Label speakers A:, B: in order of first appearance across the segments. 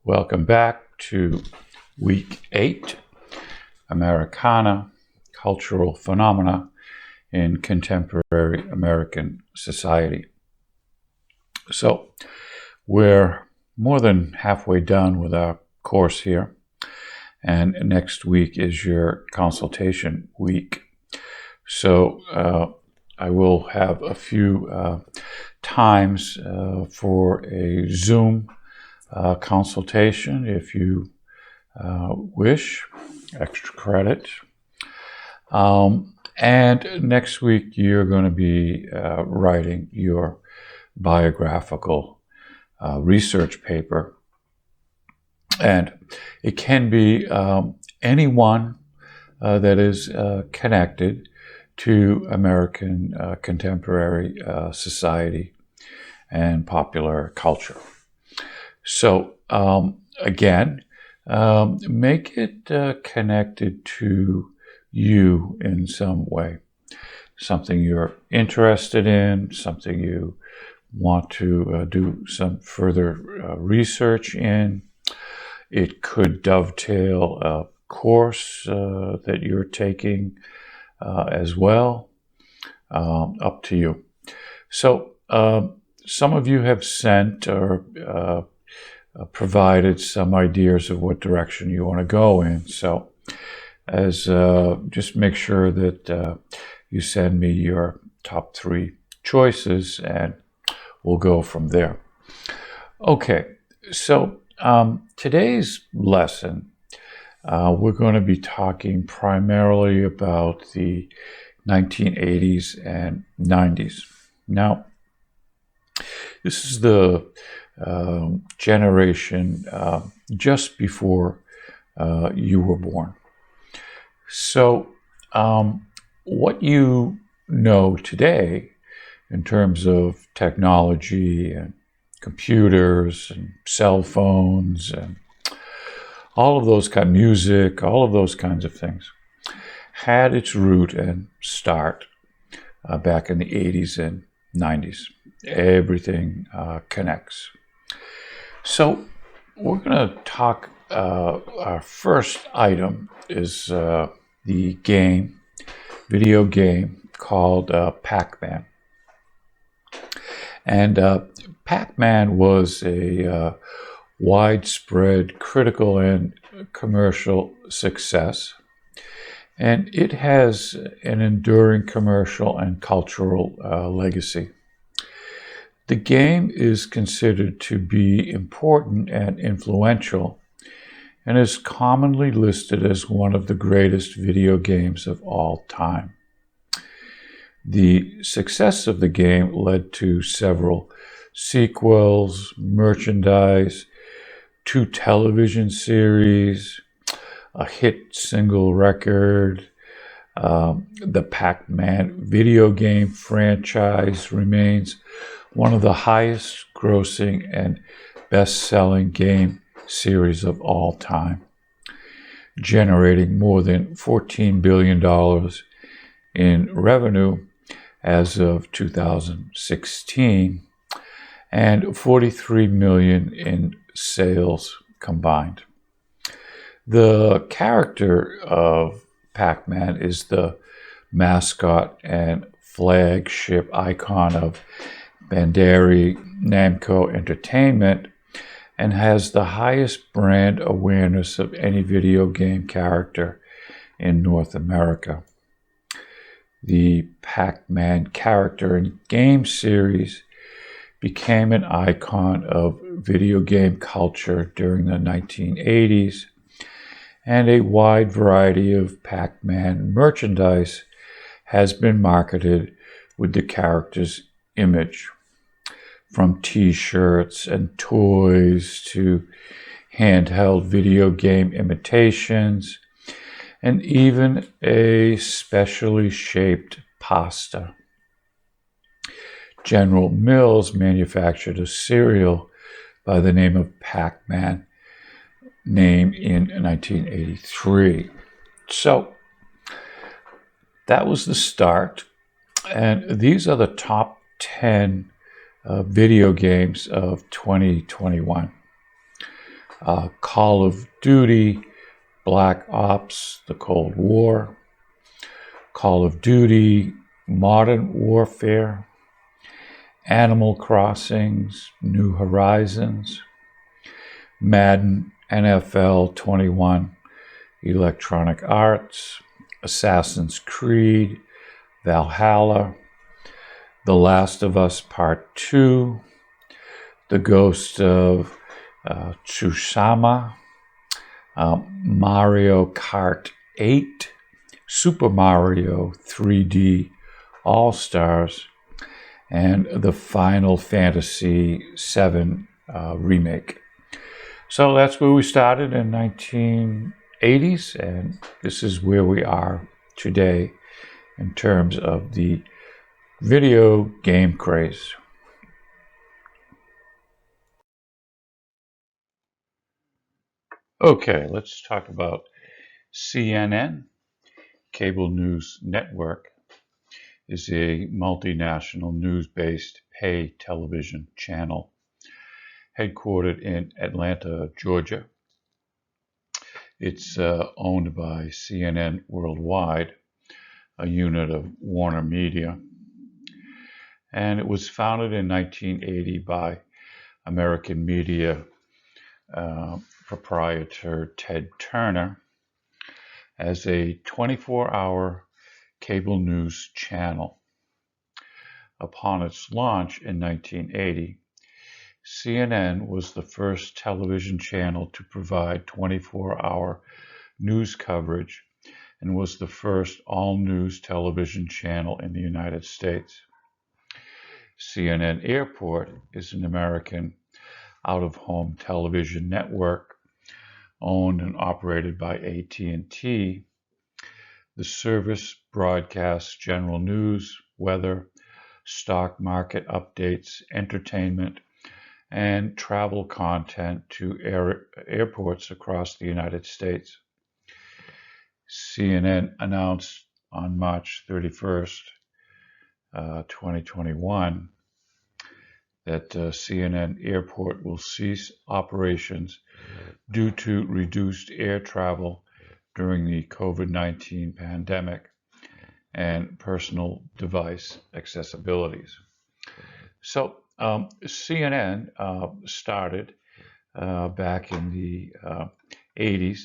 A: Welcome back to Week 8, Americana, Cultural Phenomena in Contemporary American Society. So, we're more than halfway done with our course here, and next week is your consultation week. So, I will have a few times for a Zoom consultation if you wish, extra credit. And next week you're going to be writing your biographical research paper. And it can be anyone that is connected to American contemporary society and popular culture. So, again, make it connected to you in some way. Something you're interested in, something you want to do some further research in. It could dovetail a course that you're taking as well. Up to you. So, some of you have sent or provided some ideas of what direction you want to go in. So, as just make sure that you send me your top 3 choices, and we'll go from there. Okay, so today's lesson, we're going to be talking primarily about the 1980s and 90s. Now, this is the generation just before you were born. So, what you know today in terms of technology and computers and cell phones and all of those kind of music, all of those kinds of things, had its root and start back in the 80s and 90s. Everything connects. So we're going to talk, our first item is the video game called Pac-Man. And Pac-Man was a widespread critical and commercial success. And it has an enduring commercial and cultural legacy. The game is considered to be important and influential, and is commonly listed as one of the greatest video games of all time. The success of the game led to several sequels, merchandise, 2 television series, a hit single record. The Pac-Man video game franchise remains one of the highest grossing and best-selling game series of all time, generating more than $14 billion in revenue as of 2016 and $43 million in sales combined. The character of Pac-Man is the mascot and flagship icon of Bandai Namco Entertainment and has the highest brand awareness of any video game character in North America. The Pac-Man character and game series became an icon of video game culture during the 1980s, and a wide variety of Pac-Man merchandise has been marketed with the character's image, from t-shirts and toys to handheld video game imitations, and even a specially shaped pasta. General Mills manufactured a cereal by the name of Pac-Man, named in 1983. So that was the start, and these are the top 10 video games of 2021. Call of Duty, Black Ops, the Cold War, Call of Duty, Modern Warfare, Animal Crossings, New Horizons, Madden, NFL 21, Electronic Arts, Assassin's Creed, Valhalla, The Last of Us Part 2, The Ghost of Tsushima, Mario Kart 8, Super Mario 3D All-Stars, and the Final Fantasy VII remake. So that's where we started in 1980s, and this is where we are today in terms of the video game craze. Okay, let's talk about CNN. Cable News Network is a multinational news-based pay television channel headquartered in Atlanta, Georgia. It's owned by CNN Worldwide, a unit of Warner Media, and it was founded in 1980 by American media proprietor Ted Turner as a 24-hour cable news channel. Upon its launch in 1980, CNN was the first television channel to provide 24-hour news coverage and was the first all-news television channel in the United States. CNN Airport is an American out-of-home television network owned and operated by AT&T. The service broadcasts general news, weather, stock market updates, entertainment, and travel content to airports across the United States. CNN announced on March 31st, 2021, that CNN Airport will cease operations due to reduced air travel during the COVID-19 pandemic and personal device accessibilities. So CNN started back in the 80s,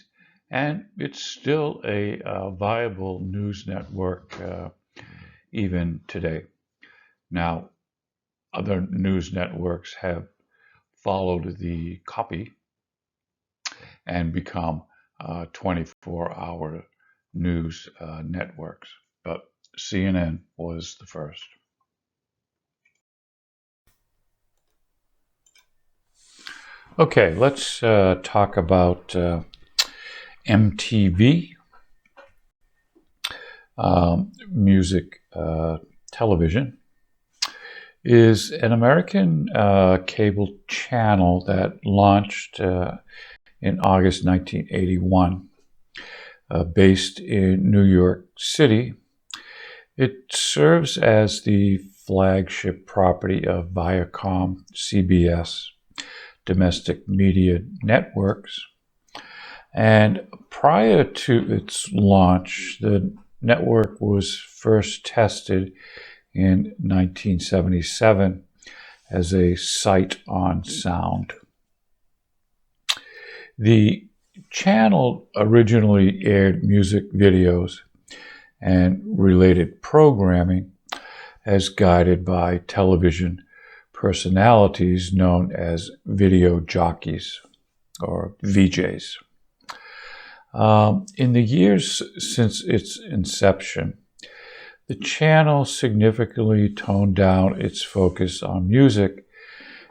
A: and it's still a viable news network even today. Now, other news networks have followed the copy and become 24-hour news networks, but CNN was the first. Okay, let's talk about MTV, music television, is an American cable channel that launched in August 1981, based in New York City. It serves as the flagship property of Viacom CBS domestic media networks. And prior to its launch, the network was first tested in 1977 as a sight on sound. The channel originally aired music videos and related programming as guided by television personalities known as video jockeys or VJs. In the years since its inception, the channel significantly toned down its focus on music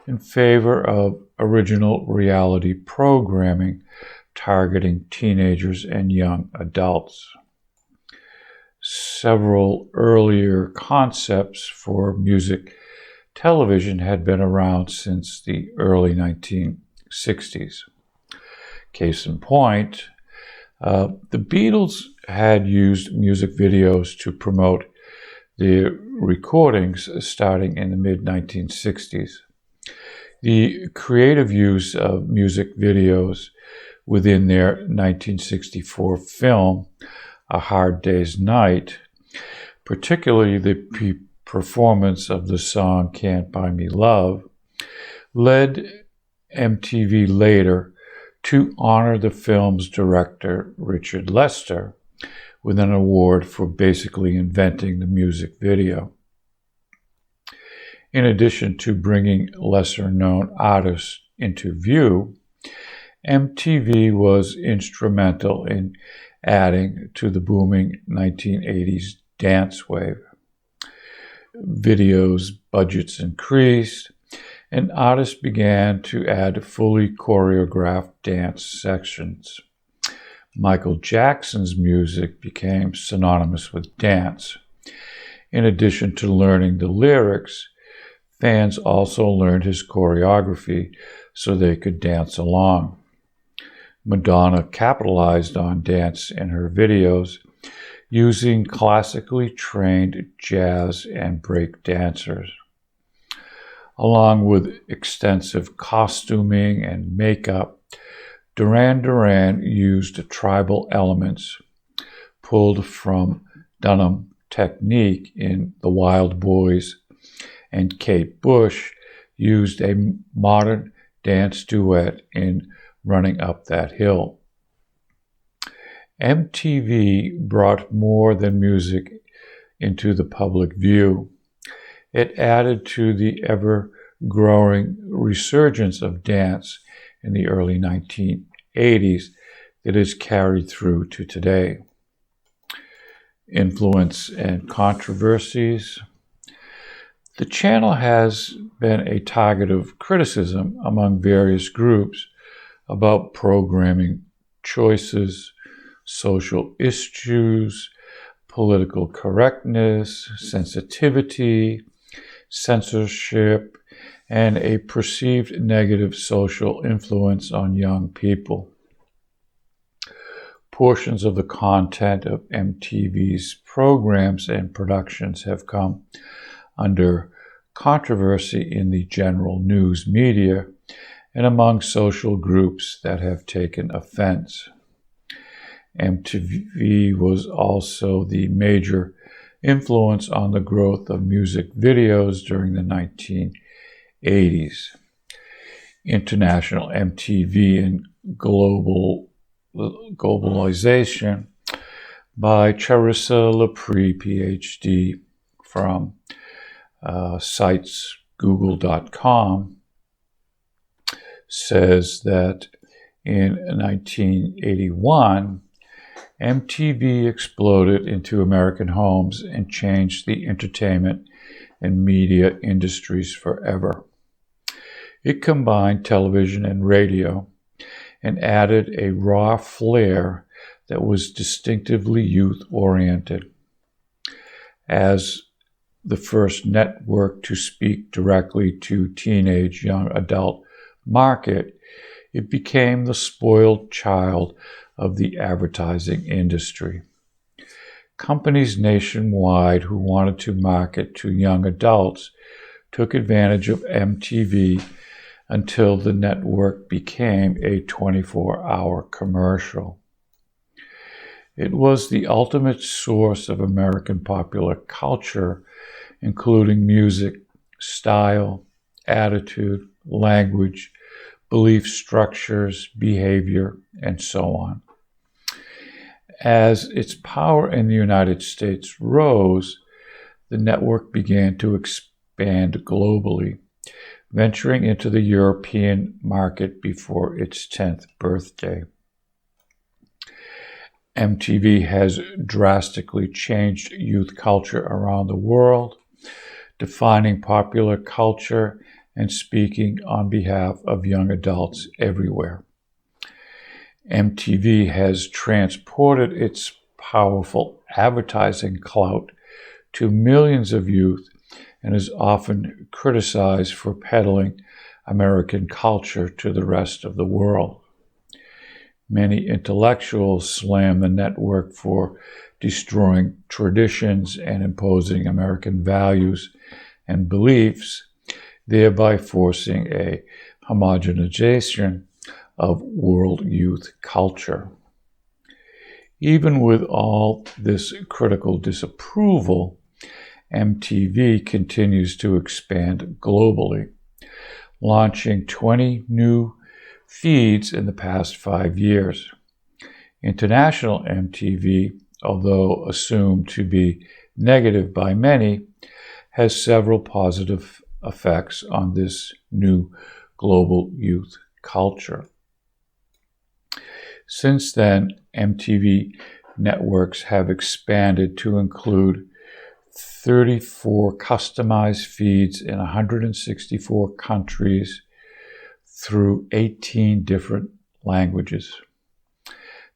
A: in favor of original reality programming targeting teenagers and young adults. Several earlier concepts for music television had been around since the early 1960s. Case in point, the Beatles had used music videos to promote their recordings starting in the mid-1960s. The creative use of music videos within their 1964 film, A Hard Day's Night, particularly the performance of the song Can't Buy Me Love, led MTV later to honor the film's director, Richard Lester, with an award for basically inventing the music video. In addition to bringing lesser-known artists into view, MTV was instrumental in adding to the booming 1980s dance wave. Videos budgets increased, and artists began to add fully choreographed dance sections. Michael Jackson's music became synonymous with dance. In addition to learning the lyrics, fans also learned his choreography so they could dance along. Madonna capitalized on dance in her videos, using classically trained jazz and break dancers. Along with extensive costuming and makeup, Duran Duran used tribal elements pulled from Dunham technique in The Wild Boys, and Kate Bush used a modern dance duet in Running Up That Hill. MTV brought more than music into the public view. It added to the ever-growing resurgence of dance in the early 1980s that is carried through to today. Influence and controversies. The channel has been a target of criticism among various groups about programming choices, social issues, political correctness, sensitivity, censorship, and a perceived negative social influence on young people. Portions of the content of MTV's programs and productions have come under controversy in the general news media and among social groups that have taken offense. MTV was also the major influence on the growth of music videos during the 1980s. International MTV and Globalization by Charissa Lepre, PhD, from sites google.com, says that in 1981, MTV exploded into American homes and changed the entertainment and media industries forever. It combined television and radio and added a raw flair that was distinctively youth-oriented. As the first network to speak directly to teenage young adult market, it became the spoiled child of the advertising industry. Companies nationwide who wanted to market to young adults took advantage of MTV until the network became a 24-hour commercial. It was the ultimate source of American popular culture, including music, style, attitude, language, belief structures, behavior, and so on. As its power in the United States rose, the network began to expand globally, venturing into the European market before its 10th birthday. MTV has drastically changed youth culture around the world, defining popular culture and speaking on behalf of young adults everywhere. MTV has transported its powerful advertising clout to millions of youth and is often criticized for peddling American culture to the rest of the world. Many intellectuals slam the network for destroying traditions and imposing American values and beliefs, thereby forcing a homogenization of world youth culture. Even with all this critical disapproval, MTV continues to expand globally, launching 20 new feeds in the past 5 years. International MTV, although assumed to be negative by many, has several positive effects on this new global youth culture. Since then, MTV networks have expanded to include 34 customized feeds in 164 countries through 18 different languages.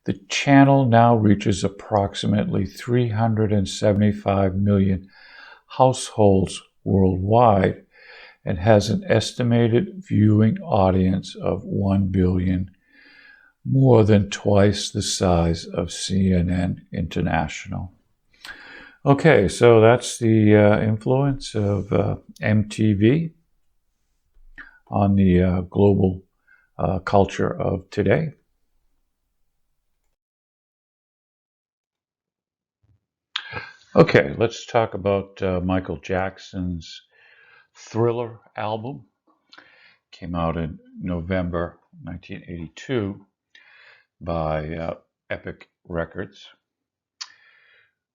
A: The channel now reaches approximately 375 million households worldwide and has an estimated viewing audience of 1 billion, more than twice the size of CNN International. Okay, so that's the influence of MTV on the global culture of today. Okay, let's talk about Michael Jackson's Thriller album. Came out in November 1982 by Epic Records.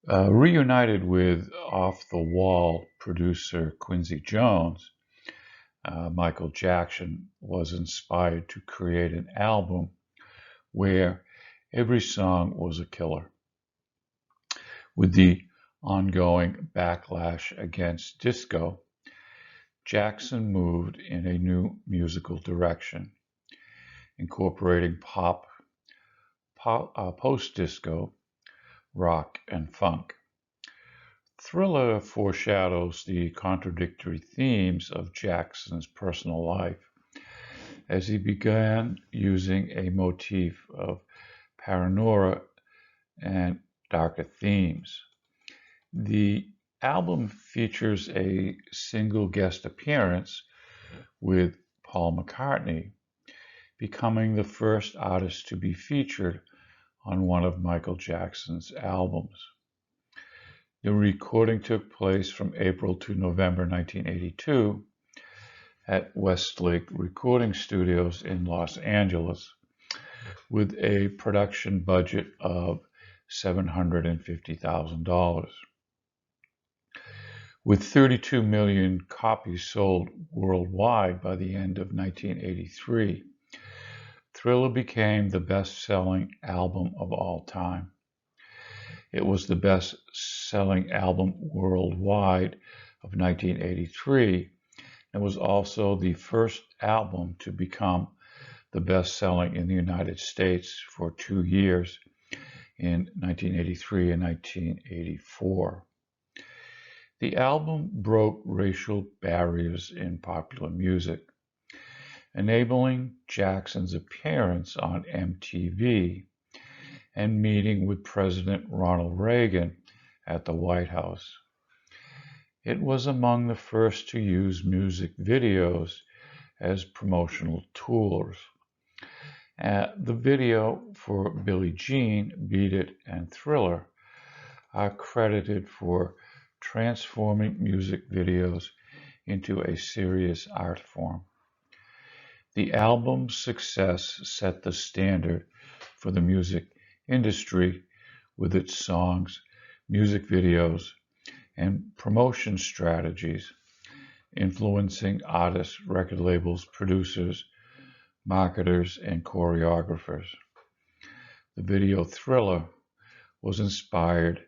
A: Reunited with Off the Wall producer Quincy Jones, Michael Jackson was inspired to create an album where every song was a killer. With the ongoing backlash against disco, Jackson moved in a new musical direction, incorporating pop, post-disco, rock, and funk. Thriller foreshadows the contradictory themes of Jackson's personal life as he began using a motif of paranoia and darker themes. The album features a single guest appearance with Paul McCartney, becoming the first artist to be featured on one of Michael Jackson's albums. The recording took place from April to November 1982 at Westlake Recording Studios in Los Angeles, with a production budget of $750,000. With 32 million copies sold worldwide by the end of 1983, Thriller became the best-selling album of all time. It was the best-selling album worldwide of 1983 and was also the first album to become the best-selling in the United States for 2 years in 1983 and 1984. The album broke racial barriers in popular music, enabling Jackson's appearance on MTV and meeting with President Ronald Reagan at the White House. It was among the first to use music videos as promotional tools. The video for Billie Jean, Beat It, and Thriller are credited for transforming music videos into a serious art form. The album's success set the standard for the music industry with its songs, music videos, and promotion strategies, influencing artists, record labels, producers, marketers, and choreographers. The video Thriller was inspired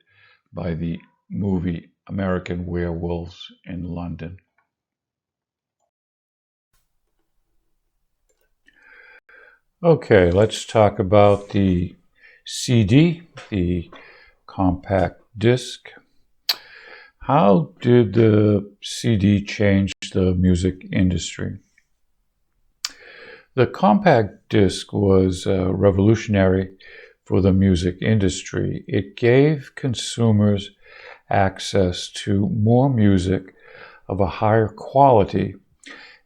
A: by the movie American Werewolves in London. Okay, let's talk about the CD, the compact disc. How did the CD change the music industry? The compact disc was revolutionary for the music industry. It gave consumers access to more music of a higher quality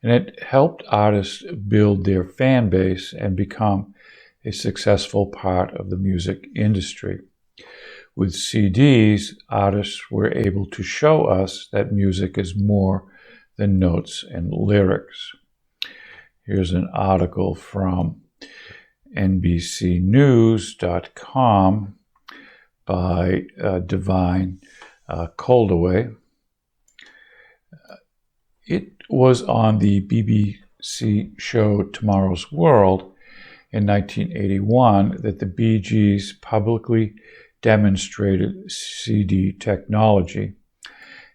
A: and it helped artists build their fan base and become a successful part of the music industry. With CDs, artists were able to show us that music is more than notes and lyrics. Here's an article from NBCnews.com by Devin Coldewey. It was on the BBC show Tomorrow's World in 1981 that the Bee Gees publicly demonstrated CD technology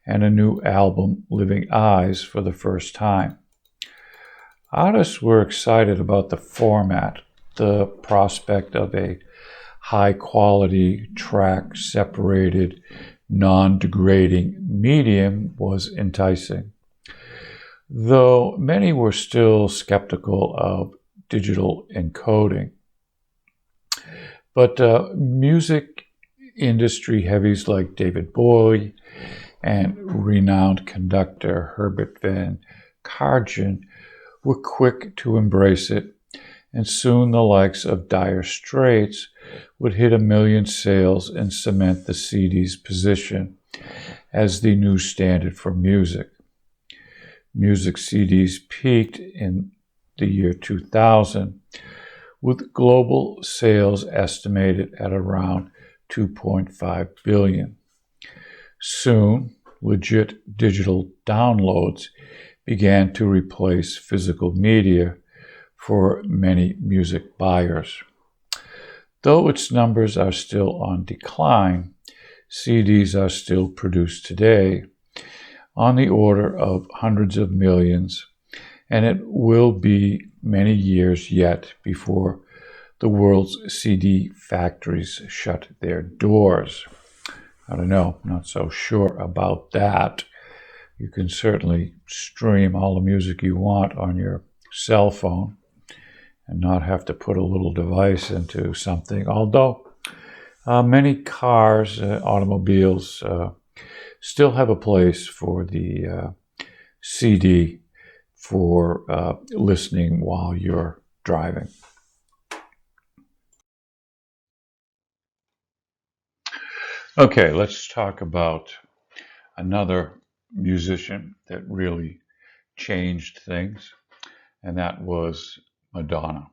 A: and a new album, Living Eyes, for the first time. Artists were excited about the format. The prospect of a high-quality, track-separated, non-degrading medium was enticing, though many were still skeptical of digital encoding. But music industry heavies like David Bowie and renowned conductor Herbert Van Karajan were quick to embrace it, and soon the likes of Dire Straits would hit 1 million sales and cement the CD's position as the new standard for music. Music CDs peaked in the year 2000, with global sales estimated at around 2.5 billion. Soon, legit digital downloads began to replace physical media for many music buyers. Though its numbers are still on decline, CDs are still produced today on the order of hundreds of millions, and it will be many years yet before the world's CD factories shut their doors. I don't know, not so sure about that. You can certainly stream all the music you want on your cell phone and not have to put a little device into something, although many cars, automobiles, still have a place for the CD for listening while you're driving. Okay, let's talk about another musician that really changed things, and that was Madonna.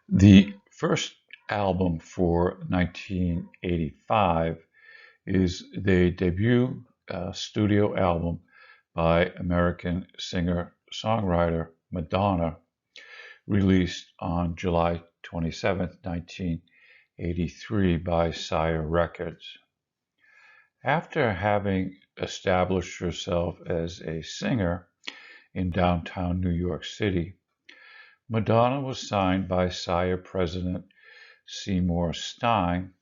A: The first album for 1985 is the debut studio album by American singer-songwriter Madonna, released on July 27, 1983 by Sire Records. After having established herself as a singer in downtown New York City, Madonna was signed by Sire president Seymour Stein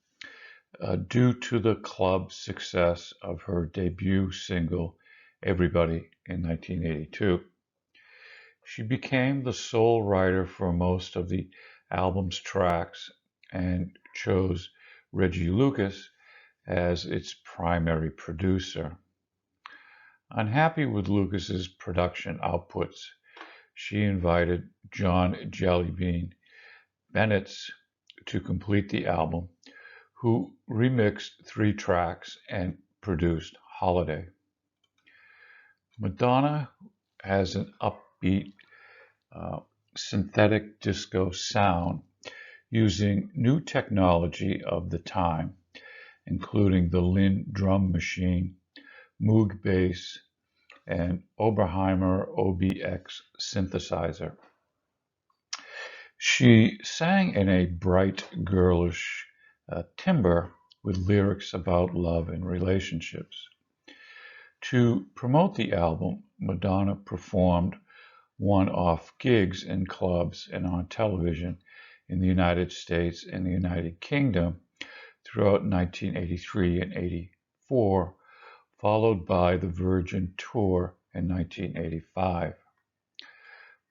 A: due to the club's success of her debut single, Everybody, in 1982. She became the sole writer for most of the album's tracks and chose Reggie Lucas as its primary producer. Unhappy with Lucas's production outputs, she invited John Jellybean Bennett to complete the album, who remixed 3 tracks and produced Holiday. Madonna has an upbeat synthetic disco sound using new technology of the time, including the Linn drum machine, Moog bass, and Oberheimer OBX synthesizer. She sang in a bright, girlish timbre with lyrics about love and relationships. To promote the album, Madonna performed one-off gigs in clubs and on television in the United States and the United Kingdom throughout 1983 and 84, followed by the Virgin Tour in 1985.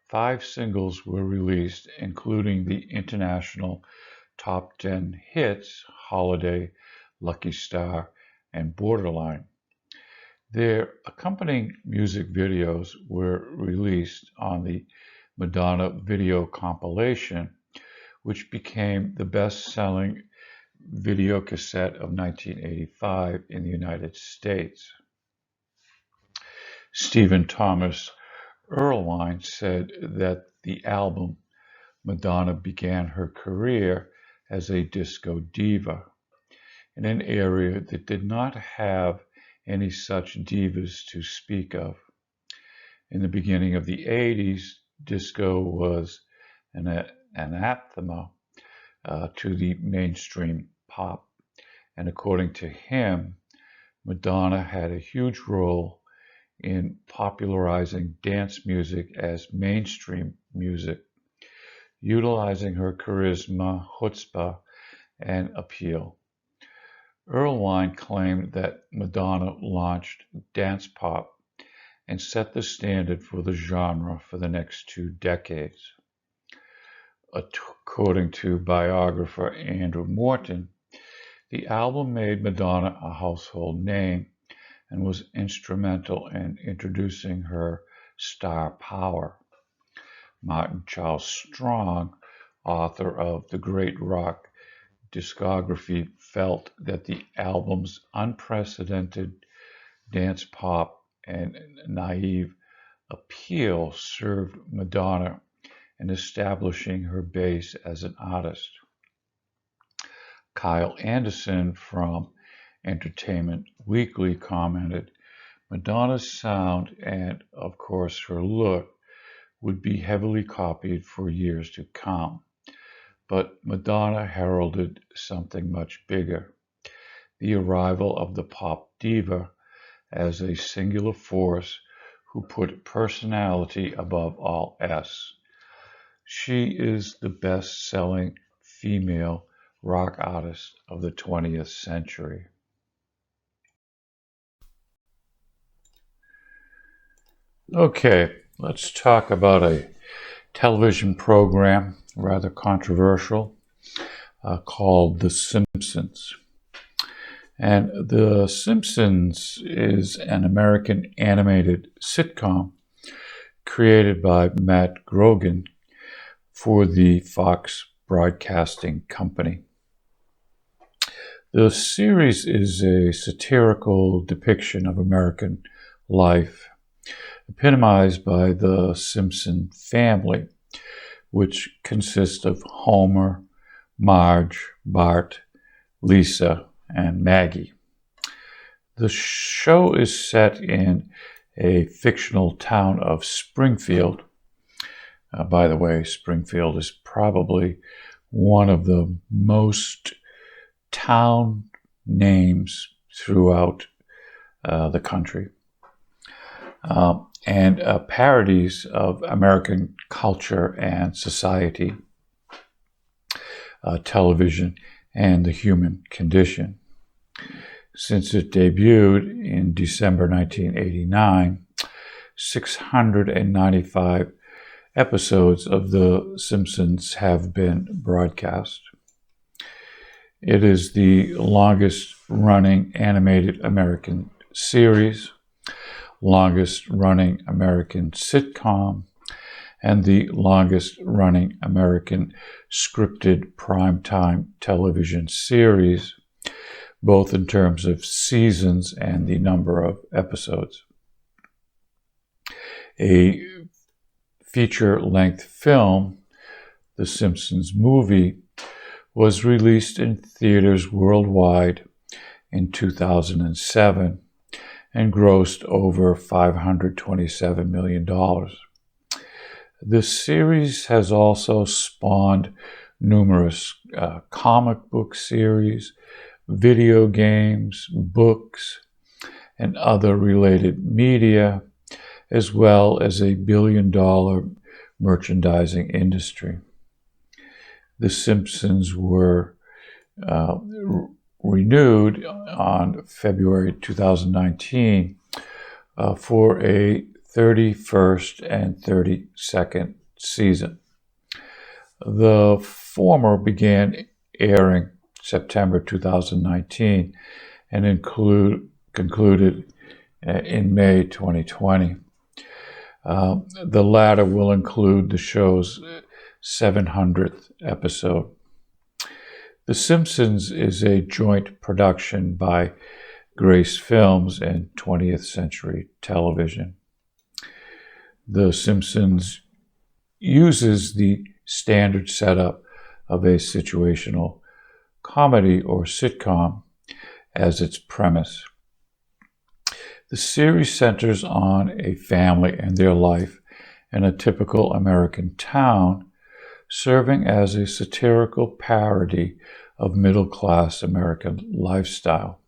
A: 5 singles were released, including the international top 10 hits, Holiday, Lucky Star, and Borderline. Their accompanying music videos were released on the Madonna video compilation, which became the best-selling video cassette of 1985 in the United States. Stephen Thomas Erlewine said that the album Madonna began her career as a disco diva in an area that did not have any such divas to speak of. In the beginning of the 80s, disco was an anathema to the mainstream pop, and according to him, Madonna had a huge role in popularizing dance music as mainstream music, utilizing her charisma, chutzpah, and appeal. Erlewine claimed that Madonna launched dance pop and set the standard for the genre for the next 2 decades. According to biographer Andrew Morton, the album made Madonna a household name and was instrumental in introducing her star power. Martin Charles Strong, author of The Great Rock Discography, felt that the album's unprecedented dance pop and naive appeal served Madonna in establishing her base as an artist. Kyle Anderson from Entertainment Weekly commented, Madonna's sound and, of course, her look would be heavily copied for years to come. But Madonna heralded something much bigger, the arrival of the pop diva as a singular force who put personality above all else. She is the best-selling female rock artist of the 20th century. Okay, let's talk about a television program, rather controversial, called The Simpsons. And The Simpsons is an American animated sitcom created by Matt Groening for the Fox Broadcasting Company. The series is a satirical depiction of American life, epitomized by the Simpson family, which consists of Homer, Marge, Bart, Lisa, and Maggie. The show is set in a fictional town of Springfield. By the way, Springfield is probably one of the most town names throughout the country. And parodies of American culture and society, television, and the human condition. Since it debuted in December 1989, 695 episodes of The Simpsons have been broadcast. It is the longest-running animated American series, longest-running American sitcom, and the longest-running American scripted primetime television series, both in terms of seasons and the number of episodes. A feature-length film, The Simpsons Movie, was released in theaters worldwide in 2007 and grossed over $527 million. The series has also spawned numerous comic book series, video games, books, and other related media, as well as a billion-dollar merchandising industry. The Simpsons were renewed on February 2019 for a 31st and 32nd season. The former began airing September 2019 and concluded in May 2020. The latter will include the show's 700th episode. The Simpsons is a joint production by Grace Films and 20th Century Television. The Simpsons uses the standard setup of a situational comedy or sitcom as its premise. The series centers on a family and their life in a typical American town, serving as a satirical parody of middle-class American lifestyle.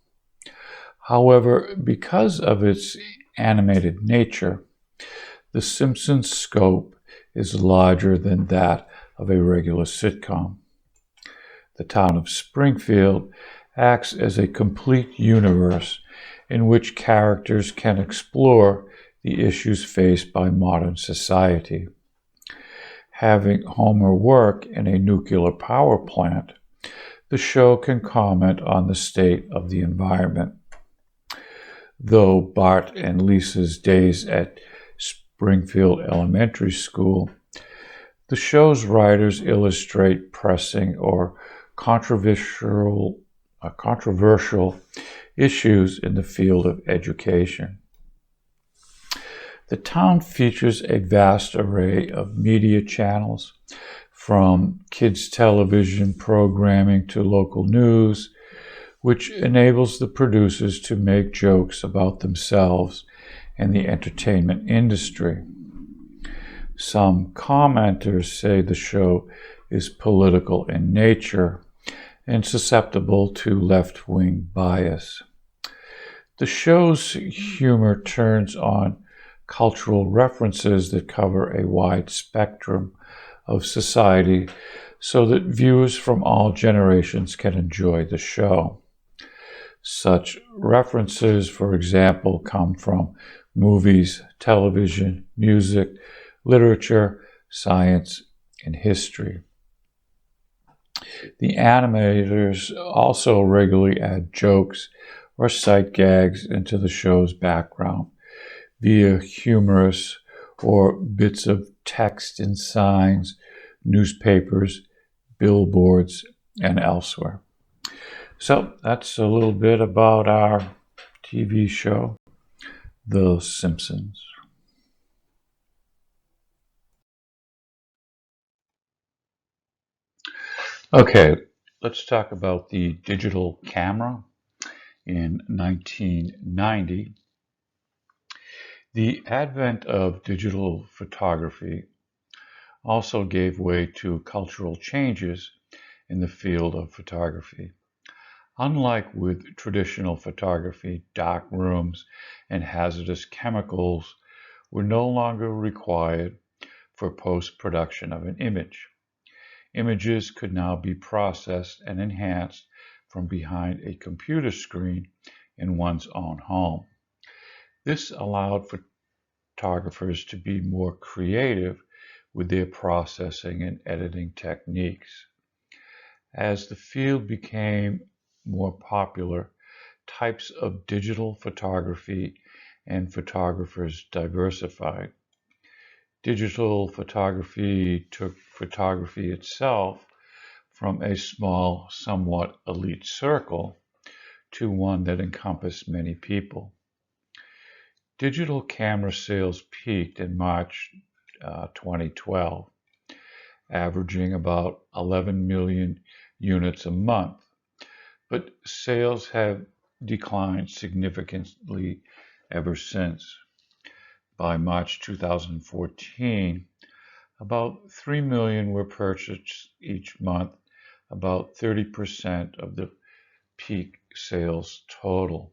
A: However, because of its animated nature, The Simpsons' scope is larger than that of a regular sitcom. The town of Springfield acts as a complete universe in which characters can explore the issues faced by modern society. Having Homer work in a nuclear power plant, the show can comment on the state of the environment. Though Bart and Lisa's days at Springfield Elementary School, the show's writers illustrate pressing or controversial issues in the field of education. The town features a vast array of media channels, from kids' television programming to local news, which enables the producers to make jokes about themselves and the entertainment industry. Some commenters say the show is political in nature and susceptible to left-wing bias. The show's humor turns on cultural references that cover a wide spectrum of society so that viewers from all generations can enjoy the show. Such references, for example, come from movies, television, music, literature, science, and history. The animators also regularly add jokes or sight gags into the show's background via humorous or bits of text in signs, newspapers, billboards, and elsewhere. So that's a little bit about our TV show, The Simpsons. Okay, let's talk about the digital camera. In 1990, the advent of digital photography also gave way to cultural changes in the field of photography. Unlike with traditional photography, dark rooms and hazardous chemicals were no longer required for post-production of an image. Images could now be processed and enhanced from behind a computer screen in one's own home. This allowed photographers to be more creative with their processing and editing techniques. As the field became more popular, types of digital photography and photographers diversified. Digital photography took photography itself from a small, somewhat elite circle to one that encompassed many people. Digital camera sales peaked in March 2012, averaging about 11 million units a month, but sales have declined significantly ever since. By March 2014, about 3 million were purchased each month, about 30% of the peak sales total.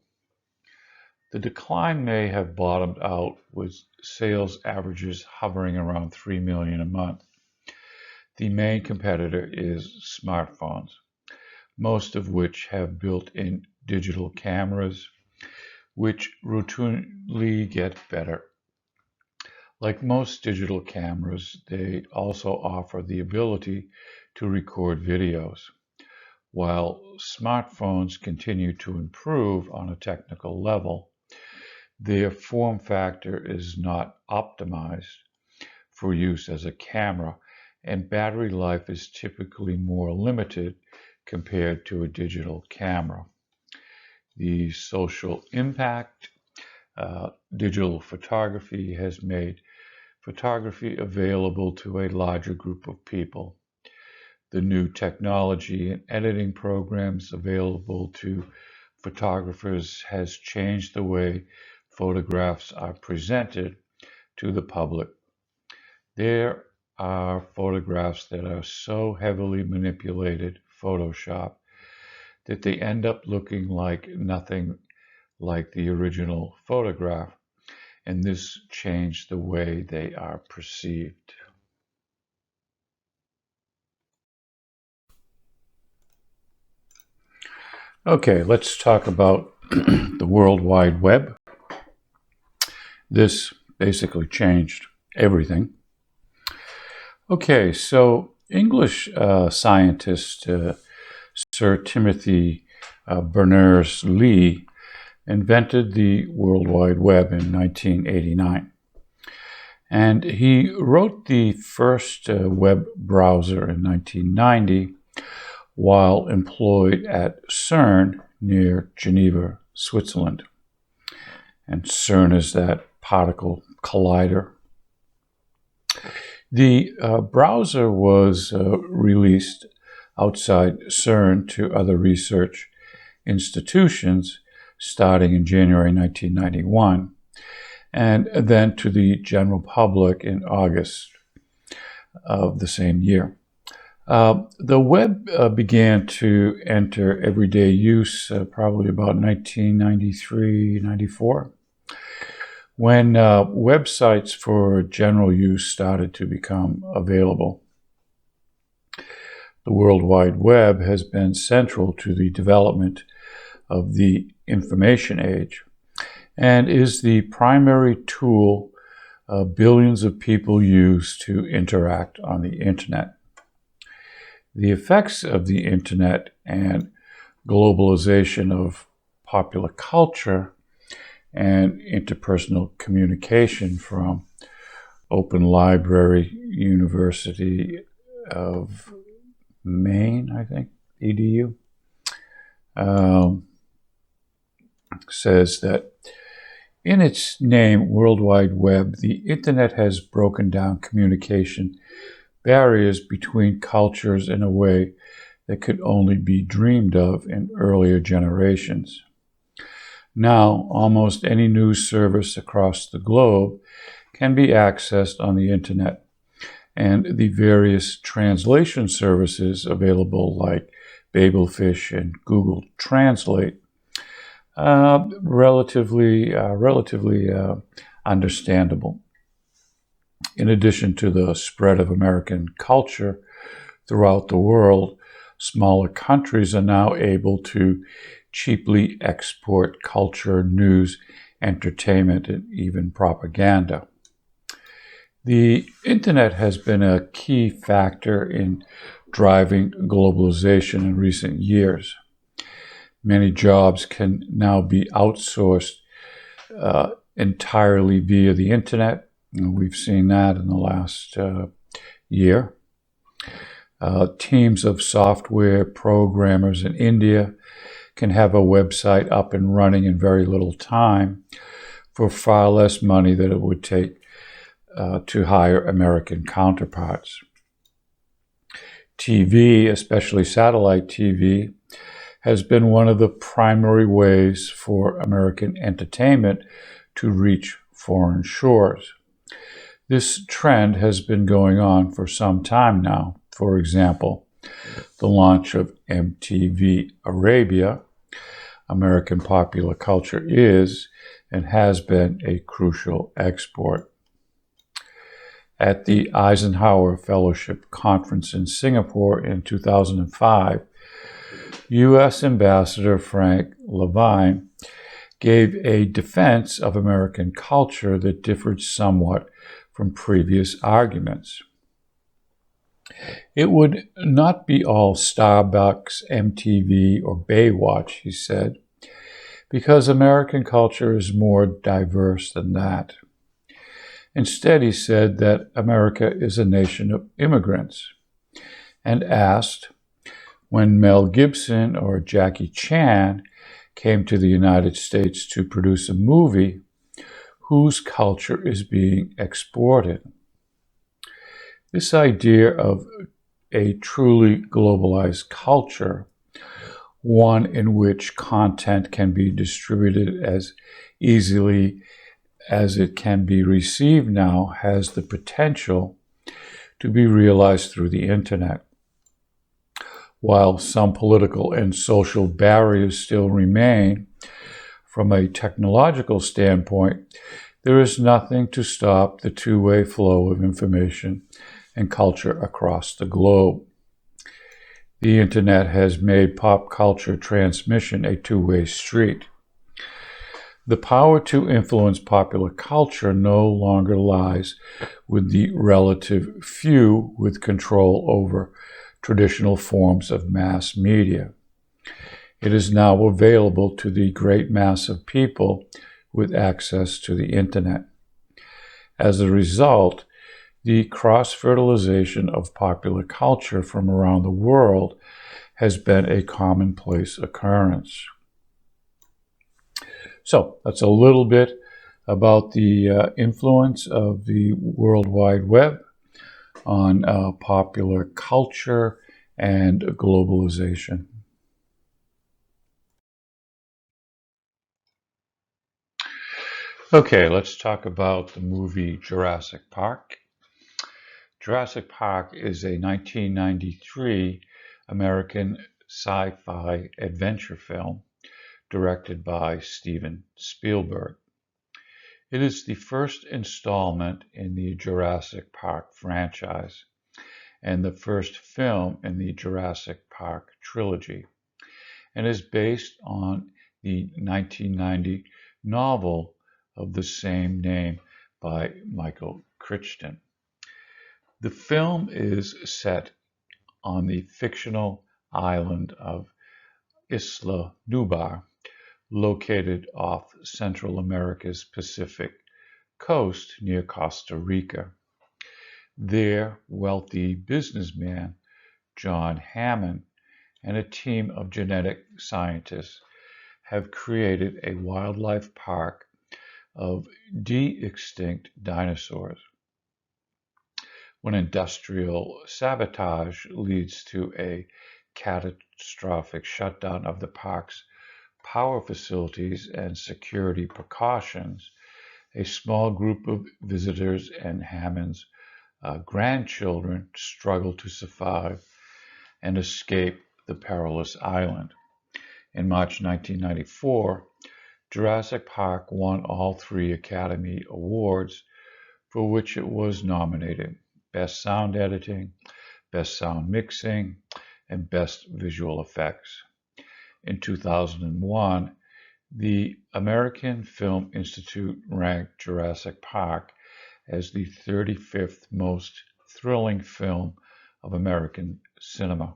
A: The decline may have bottomed out with sales averages hovering around 3 million a month. The main competitor is smartphones, most of which have built-in digital cameras, which routinely get better. Like most digital cameras, they also offer the ability to record videos. While smartphones continue to improve on a technical level, Their form factor is not optimized for use as a camera, and battery life is typically more limited compared to a digital camera. The social impact. Digital photography has made photography available to a larger group of people. The new technology and editing programs available to photographers has changed the way photographs are presented to the public. There are photographs that are so heavily manipulated, Photoshop, that they end up looking like nothing like the original photograph, and this changed the way they are perceived. Okay, let's talk about the World Wide Web. This basically changed everything. Okay, so English scientist Sir Timothy Berners-Lee invented the World Wide Web in 1989. And he wrote the first web browser in 1990 while employed at CERN near Geneva, Switzerland. And CERN is that particle collider. The browser was released outside CERN to other research institutions starting in January 1991, and then to the general public in August of the same year. The web began to enter everyday use probably about 1993-94, when websites for general use started to become available. The World Wide Web has been central to the development of the information age and is the primary tool billions of people use to interact on the internet. The effects of the internet and globalization of popular culture and interpersonal communication from Open Library University of Maine, I think, EDU, says that in its name, World Wide Web, the internet has broken down communication barriers between cultures in a way that could only be dreamed of in earlier generations. Now, almost any news service across the globe can be accessed on the internet, and the various translation services available like Babelfish and Google Translate relatively understandable. In addition to the spread of American culture throughout the world, smaller countries are now able to cheaply export culture, news, entertainment, and even propaganda. The internet has been a key factor in driving globalization in recent years. Many jobs can now be outsourced entirely via the internet. We've seen that in the last year. Teams of software programmers in India can have a website up and running in very little time for far less money than it would take to hire American counterparts. TV, especially satellite TV, has been one of the primary ways for American entertainment to reach foreign shores. This trend has been going on for some time now. For example, the launch of MTV Arabia, American popular culture is and has been a crucial export. At the Eisenhower Fellowship Conference in Singapore in 2005, U.S. Ambassador Frank Levine gave a defense of American culture that differed somewhat from previous arguments. It would not be all Starbucks, MTV, or Baywatch, he said. because American culture is more diverse than that. Instead, he said that America is a nation of immigrants, and asked, when Mel Gibson or Jackie Chan came to the United States to produce a movie, whose culture is being exported? This idea of a truly globalized culture, one in which content can be distributed as easily as it can be received now, has the potential to be realized through the internet. While some political and social barriers still remain, from a technological standpoint, there is nothing to stop the two-way flow of information and culture across the globe. The internet has made pop culture transmission a two-way street. The power to influence popular culture no longer lies with the relative few with control over traditional forms of mass media. It is now available to the great mass of people with access to the internet. As a result, the cross-fertilization of popular culture from around the world has been a commonplace occurrence. So that's a little bit about the influence of the World Wide Web on popular culture and globalization. Okay, let's talk about the movie Jurassic Park. Jurassic Park is a 1993 American sci-fi adventure film directed by Steven Spielberg. It is the first installment in the Jurassic Park franchise and the first film in the Jurassic Park trilogy, and is based on the 1990 novel of the same name by Michael Crichton. The film is set on the fictional island of Isla Nublar, located off Central America's Pacific coast near Costa Rica. There, wealthy businessman John Hammond and a team of genetic scientists have created a wildlife park of de-extinct dinosaurs. When industrial sabotage leads to a catastrophic shutdown of the park's power facilities and security precautions, a small group of visitors and Hammond's grandchildren struggle to survive and escape the perilous island. In March 1994, Jurassic Park won all 3 Academy Awards for which it was nominated: Best Sound Editing, Best Sound Mixing, and Best Visual Effects. In 2001, the American Film Institute ranked Jurassic Park as the 35th most thrilling film of American cinema.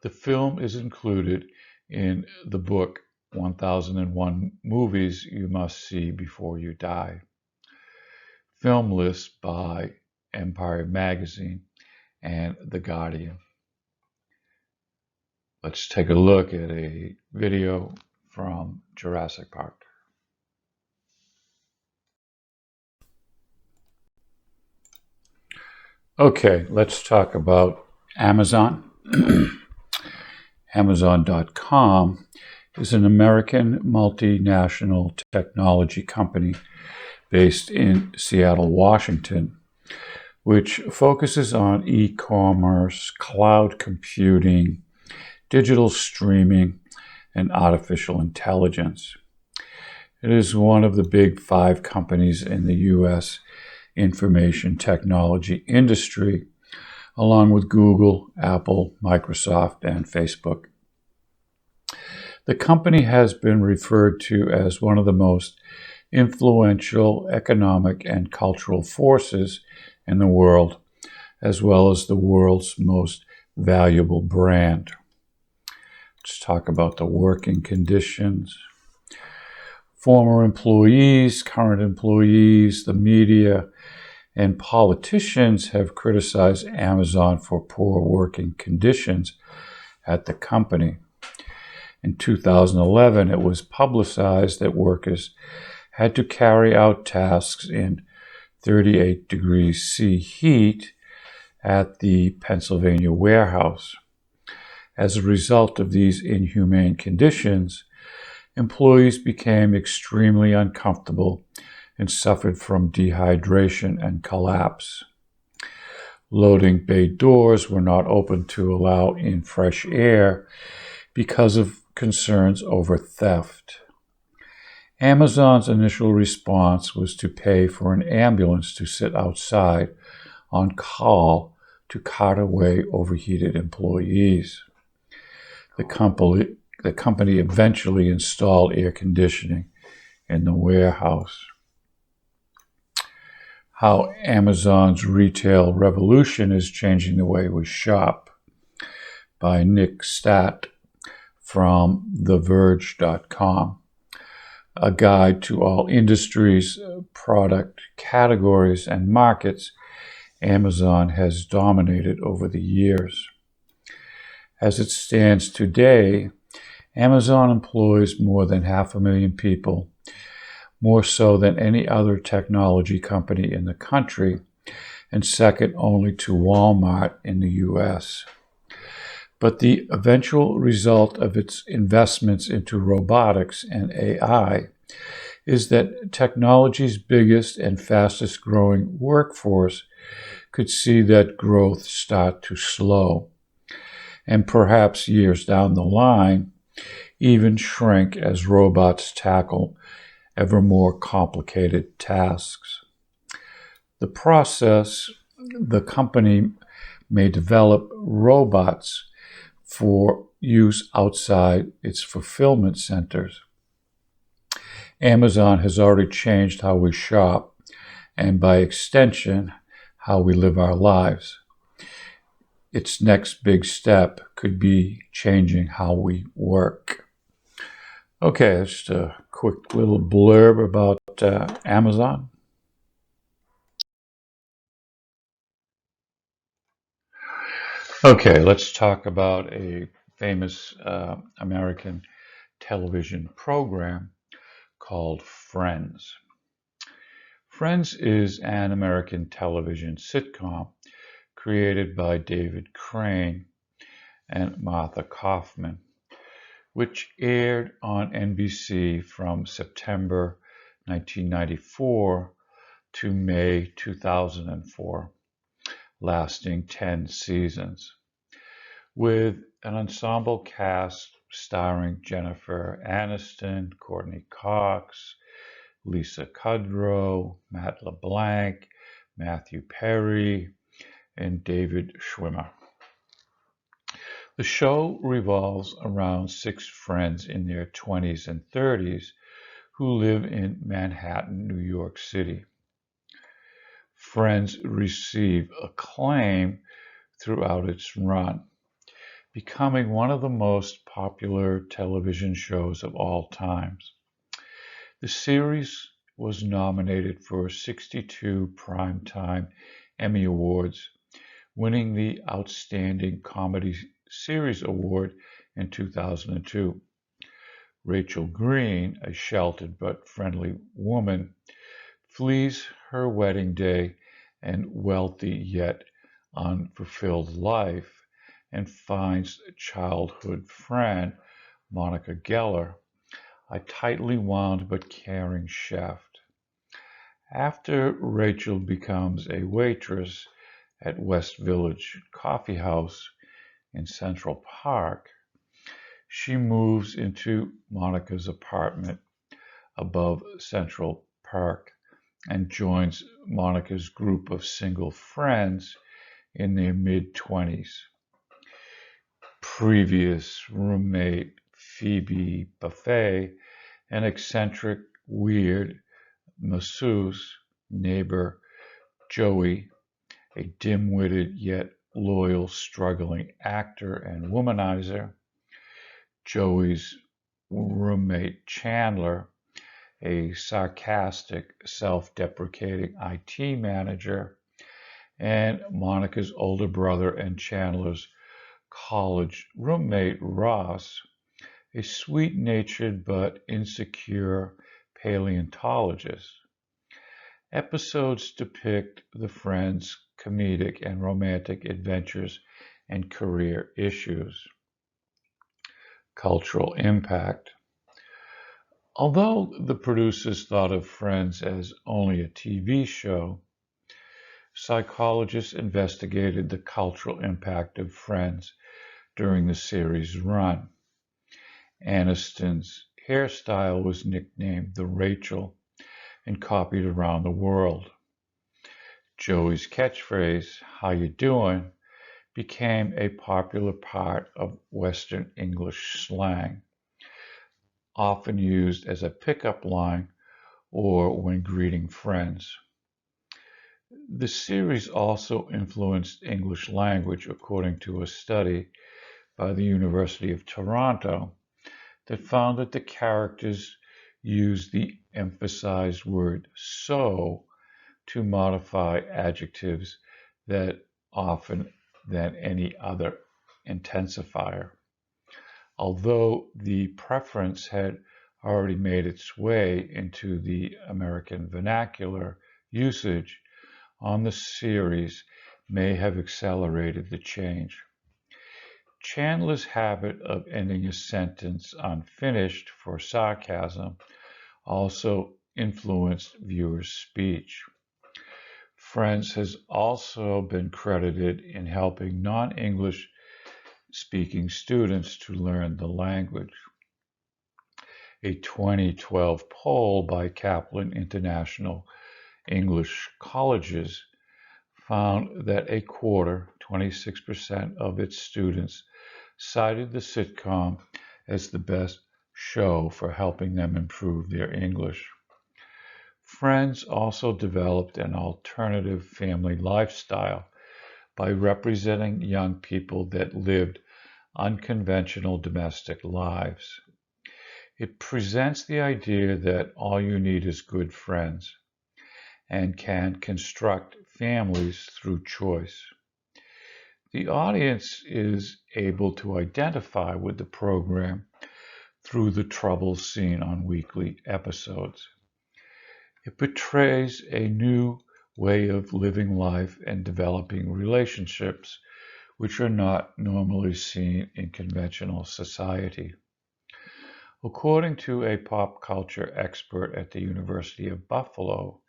A: The film is included in the book 1001 Movies You Must See Before You Die, film list by Empire Magazine and The Guardian. Let's take a look at a video from Jurassic Park. Okay, let's talk about Amazon. Amazon.com is an American multinational technology company based in Seattle, Washington, which focuses on e-commerce, cloud computing, digital streaming, and artificial intelligence. It is one of the big 5 companies in the U.S. information technology industry, along with Google, Apple, Microsoft, and Facebook. The company has been referred to as one of the most influential economic and cultural forces in the world, as well as the world's most valuable brand. Let's talk about the working conditions. Former employees, current employees, the media, and politicians have criticized Amazon for poor working conditions at the company. In 2011, it was publicized that workers had to carry out tasks in 38 degrees C heat at the Pennsylvania warehouse. As a result of these inhumane conditions, employees became extremely uncomfortable and suffered from dehydration and collapse. Loading bay doors were not open to allow in fresh air because of concerns over theft. Amazon's initial response was to pay for an ambulance to sit outside on call to cart away overheated employees. The company eventually installed air conditioning in the warehouse. How Amazon's retail revolution is changing the way we shop, by Nick Statt from TheVerge.com. A guide to all industries, product categories, and markets Amazon has dominated over the years. As it stands today, Amazon employs more than 500,000 people, more so than any other technology company in the country, and second only to Walmart in the U.S. But the eventual result of its investments into robotics and AI is that technology's biggest and fastest growing workforce could see that growth start to slow, and perhaps years down the line, even shrink as robots tackle ever more complicated tasks. The process, the company may develop robots for use outside its fulfillment centers. Amazon has already changed how we shop, and by extension, how we live our lives. Its next big step could be changing how we work. Okay, just a quick little blurb about Amazon. Okay, let's talk about a famous American television program called Friends. Friends is an American television sitcom created by David Crane and Martha Kaufman, which aired on NBC from September 1994 to May 2004, lasting 10 seasons, with an ensemble cast starring Jennifer Aniston, Courtney Cox, Lisa Kudrow, Matt LeBlanc, Matthew Perry, and David Schwimmer. The show revolves around 6 friends in their 20s and 30s who live in Manhattan, New York City. Friends received acclaim throughout its run, becoming one of the most popular television shows of all times. The series was nominated for 62 Primetime Emmy Awards, winning the Outstanding Comedy Series Award in 2002. Rachel Green, a sheltered but friendly woman, flees her wedding day and wealthy yet unfulfilled life and finds childhood friend Monica Geller, a tightly wound but caring chef. After Rachel becomes a waitress at West Village Coffee House in Central Park, she moves into Monica's apartment above Central Park and joins Monica's group of single friends in their mid-20s. Previous roommate Phoebe Buffet, an eccentric, weird masseuse neighbor Joey, a dim-witted yet loyal, struggling actor and womanizer, Joey's roommate Chandler, a sarcastic, self-deprecating IT manager, and Monica's older brother and Chandler's college roommate Ross, a sweet-natured but insecure paleontologist. Episodes depict the friends' comedic and romantic adventures and career issues. Cultural impact. Although the producers thought of Friends as only a TV show, psychologists investigated the cultural impact of Friends during the series' run. Aniston's hairstyle was nicknamed the Rachel and copied around the world. Joey's catchphrase, "How you doing?" became a popular part of Western English slang, often used as a pickup line or when greeting friends. The series also influenced English language, according to a study by the University of Toronto that found that the characters used the emphasized word "so" to modify adjectives that often than any other intensifier. Although the preference had already made its way into the American vernacular, usage on the series may have accelerated the change. Chandler's habit of ending a sentence unfinished for sarcasm also influenced viewers' speech. Friends has also been credited in helping non-English speaking students to learn the language. A 2012 poll by Kaplan International English Colleges found that a quarter, 26% of its students, cited the sitcom as the best show for helping them improve their English. Friends also developed an alternative family lifestyle by representing young people that lived unconventional domestic lives. It presents the idea that all you need is good friends and can construct families through choice. The audience is able to identify with the program through the troubles seen on weekly episodes. It portrays a new way of living life and developing relationships which are not normally seen in conventional society. According to a pop culture expert at the University of Buffalo,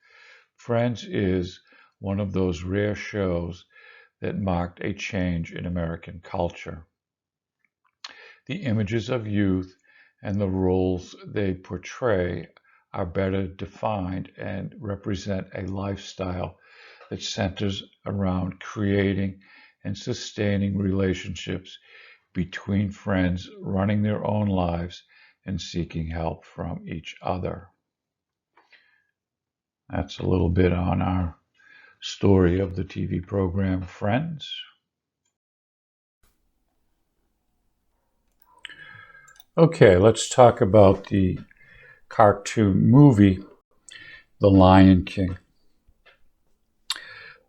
A: Friends is one of those rare shows that marked a change in American culture. The images of youth and the roles they portray are better defined and represent a lifestyle that centers around creating and sustaining relationships between friends running their own lives and seeking help from each other. That's a little bit on our story of the TV program Friends. Okay, let's talk about the cartoon movie, The Lion King.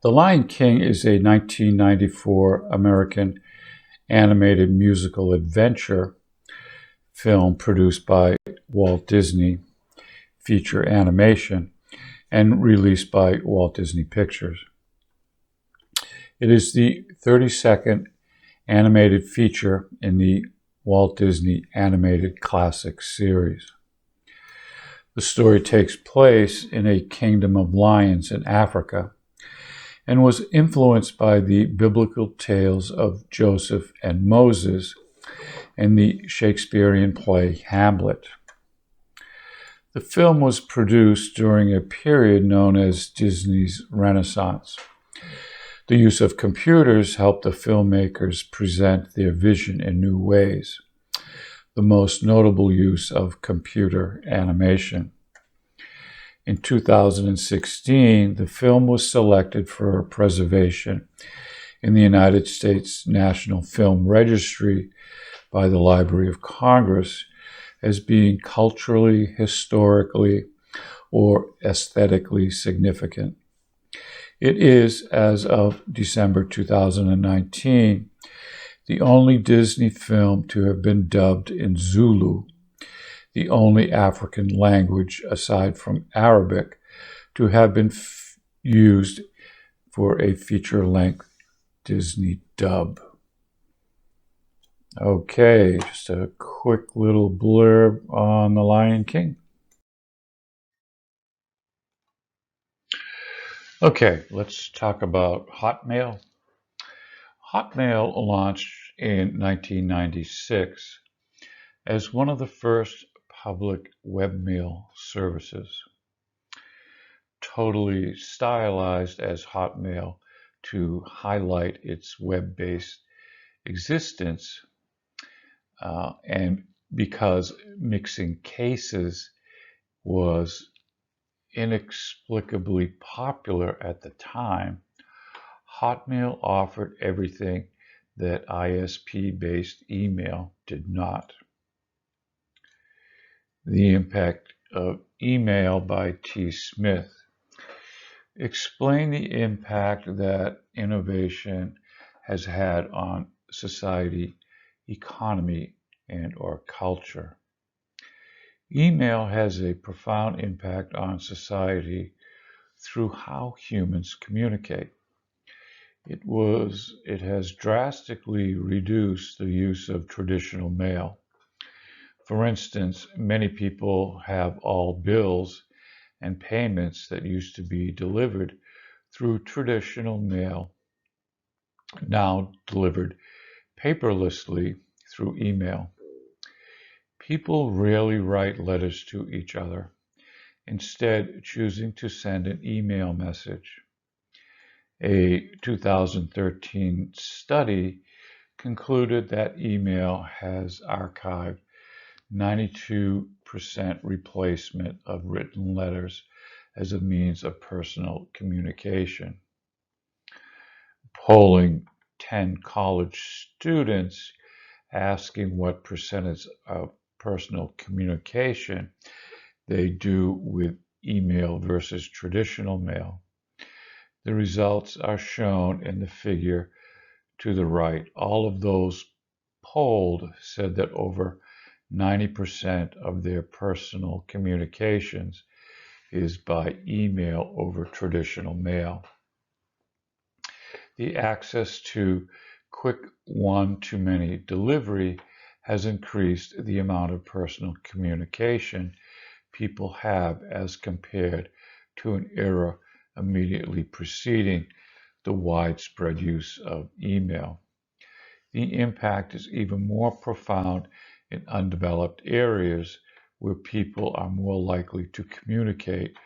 A: The Lion King is a 1994 American animated musical adventure film produced by Walt Disney Feature Animation and released by Walt Disney Pictures. It is the 32nd animated feature in the Walt Disney Animated Classics series. The story takes place in a kingdom of lions in Africa and was influenced by the biblical tales of Joseph and Moses and the Shakespearean play Hamlet. The film was produced during a period known as Disney's Renaissance. The use of computers helped the filmmakers present their vision in new ways, the most notable use of computer animation. In 2016, the film was selected for preservation in the United States National Film Registry by the Library of Congress as being culturally, historically, or aesthetically significant. It is, as of December 2019, the only Disney film to have been dubbed in Zulu, the only African language aside from Arabic to have been used for a feature-length Disney dub. Okay, just a quick little blurb on The Lion King. Okay, let's talk about Hotmail. Hotmail launched in 1996 as one of the first public webmail services. Totally stylized as Hotmail to highlight its web-based existence, and because mixing cases was inexplicably popular at the time, Hotmail offered everything that ISP-based email did not. The Impact of Email by T. Smith explained the impact that innovation has had on society, economy, and/or culture. Email has a profound impact on society through how humans communicate. It has drastically reduced the use of traditional mail. For instance, many people have all bills and payments that used to be delivered through traditional mail now delivered paperlessly through email. People rarely write letters to each other, instead choosing to send an email message. A 2013 study concluded that email has archived 92% replacement of written letters as a means of personal communication. Polling 10 college students asking what percentage of personal communication they do with email versus traditional mail. The results are shown in the figure to the right. All of those polled said that over 90% of their personal communications is by email over traditional mail. The access to quick one-to-many delivery has increased the amount of personal communication people have as compared to an era immediately preceding the widespread use of email. The impact is even more profound in undeveloped areas where people are more likely to communicate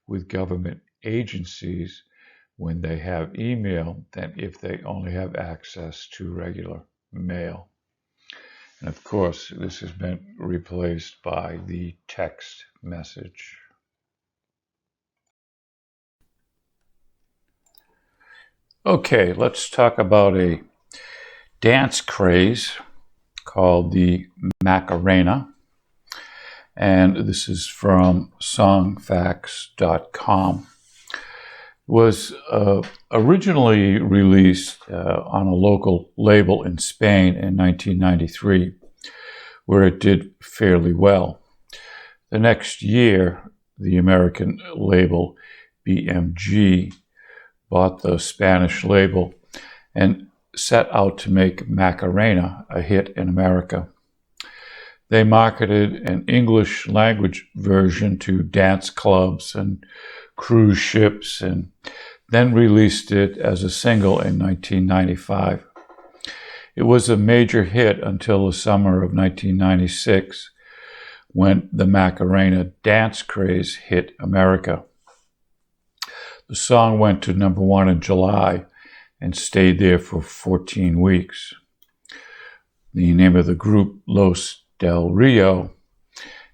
A: with government agencies when they have email than if they only have access to regular mail. And of course, this has been replaced by the text message. Okay, let's talk about a dance craze called the Macarena. And this is from songfacts.com. Was originally released on a local label in Spain in 1993, where it did fairly well. The next year, the American label BMG bought the Spanish label and set out to make Macarena a hit in America. They marketed an English language version to dance clubs and cruise ships and then released it as a single in 1995. It was a major hit until the summer of 1996 when the Macarena dance craze hit America. The song went to number one in July and stayed there for 14 weeks. The name of the group, Los Del Rio,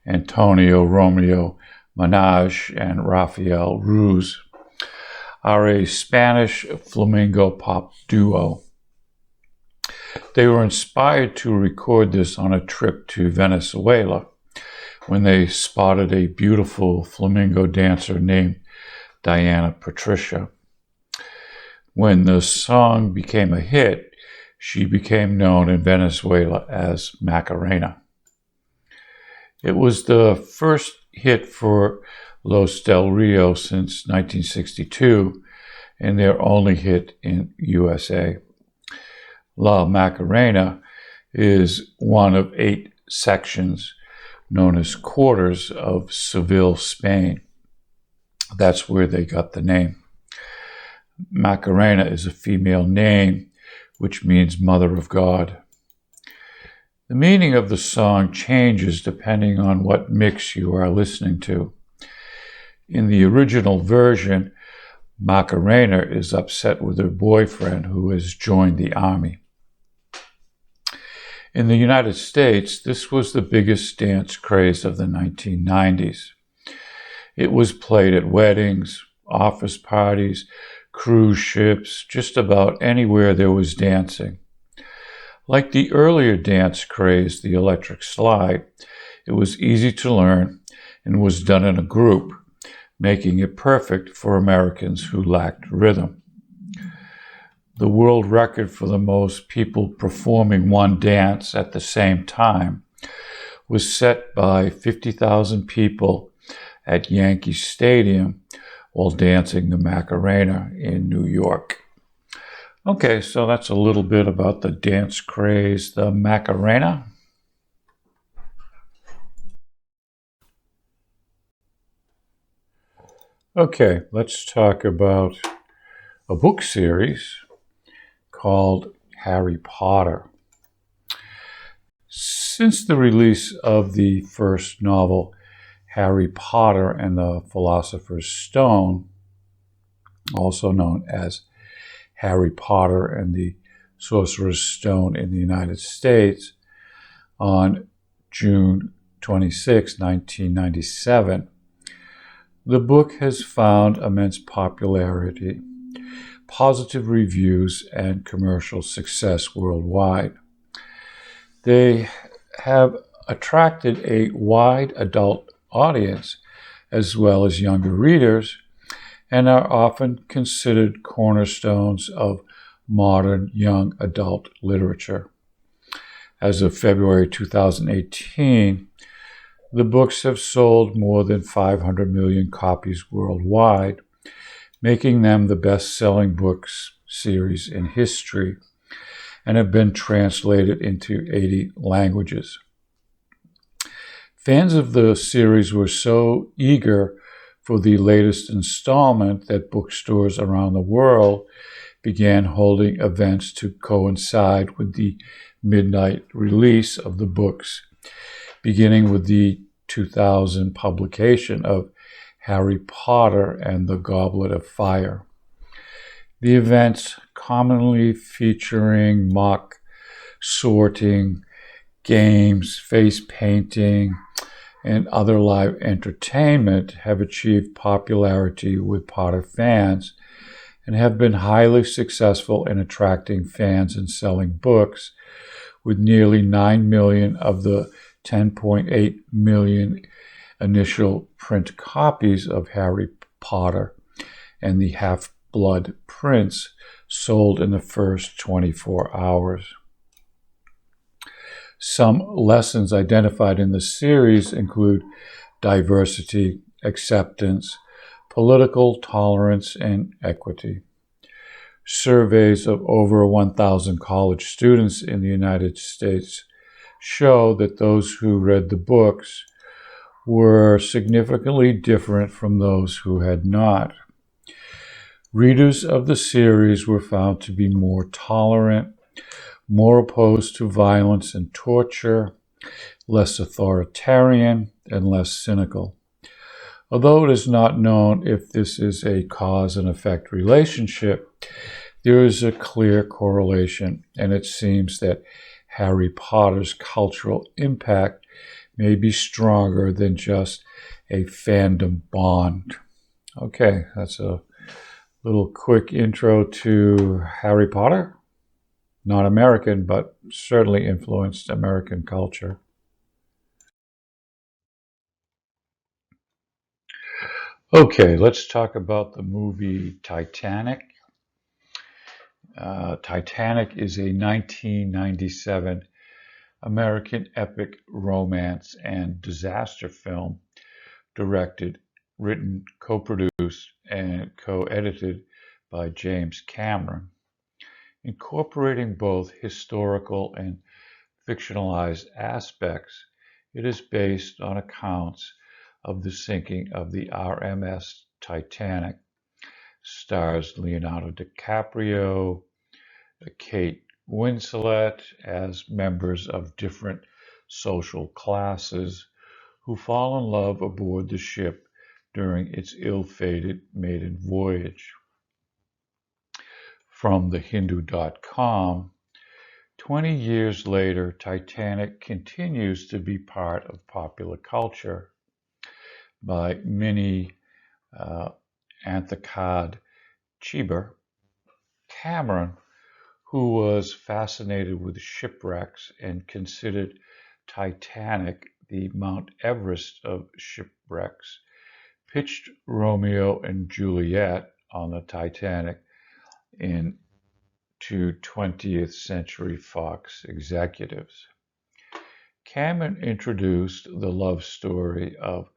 A: Antonio, Romeo, Minaj, and Rafael Ruz, are a Spanish flamenco pop duo. They were inspired to record this on a trip to Venezuela when they spotted a beautiful flamenco dancer named Diana Patricia. When the song became a hit, she became known in Venezuela as Macarena. It was the first hit for Los Del Rio since 1962 and their only hit in USA. La Macarena is one of 8 sections known as quarters of Seville, Spain. That's where they got the name. Macarena is a female name, which means Mother of God. The meaning of the song changes depending on what mix you are listening to. In the original version, Macarena is upset with her boyfriend who has joined the army. In the United States, this was the biggest dance craze of the 1990s. It was played at weddings, office parties, cruise ships, just about anywhere there was dancing. Like the earlier dance craze, the electric slide, it was easy to learn and was done in a group, making it perfect for Americans who lacked rhythm. The world record for the most people performing one dance at the same time was set by 50,000 people at Yankee Stadium while dancing the Macarena in New York. Okay, so that's a little bit about the dance craze, the Macarena. Okay, let's talk about a book series called Harry Potter. Since the release of the first novel, Harry Potter and the Philosopher's Stone, also known as Harry Potter and the Sorcerer's Stone in the United States, on June 26, 1997, the book has found immense popularity, positive reviews, and commercial success worldwide. They have attracted a wide adult audience as well as younger readers and are often considered cornerstones of modern young adult literature. As of February 2018, the books have sold more than 500 million copies worldwide, making them the best-selling books series in history, and have been translated into 80 languages. Fans of the series were so eager for the latest installment that bookstores around the world began holding events to coincide with the midnight release of the books, beginning with the 2000 publication of Harry Potter and the Goblet of Fire. The events, commonly featuring mock sorting, games, face painting, and other live entertainment, have achieved popularity with Potter fans and have been highly successful in attracting fans and selling books, with nearly 9 million of the 10.8 million initial print copies of Harry Potter and the Half-Blood Prince sold in the first 24 hours. Some lessons identified in the series include diversity, acceptance, political tolerance, and equity. Surveys of over 1,000 college students in the United States show that those who read the books were significantly different from those who had not. Readers of the series were found to be more tolerant, more opposed to violence and torture, less authoritarian, and less cynical. Although it is not known if this is a cause and effect relationship, there is a clear correlation, and it seems that Harry Potter's cultural impact may be stronger than just a fandom bond. Okay, that's a little quick intro to Harry Potter. not American, but certainly influenced American culture. Okay, let's talk about the movie Titanic. Titanic is a 1997 American epic romance and disaster film directed, written, co-produced, and co-edited by James Cameron. Incorporating both historical and fictionalized aspects, it is based on accounts of the sinking of the RMS Titanic. Stars Leonardo DiCaprio, Kate Winslet as members of different social classes who fall in love aboard the ship during its ill-fated maiden voyage. From thehindu.com, 20 years later, Titanic continues to be part of popular culture. By Minnie Anthakad Cheeber, Cameron, who was fascinated with shipwrecks and considered Titanic the Mount Everest of shipwrecks, pitched Romeo and Juliet on the Titanic to 20th Century Fox executives. Cameron introduced the love story of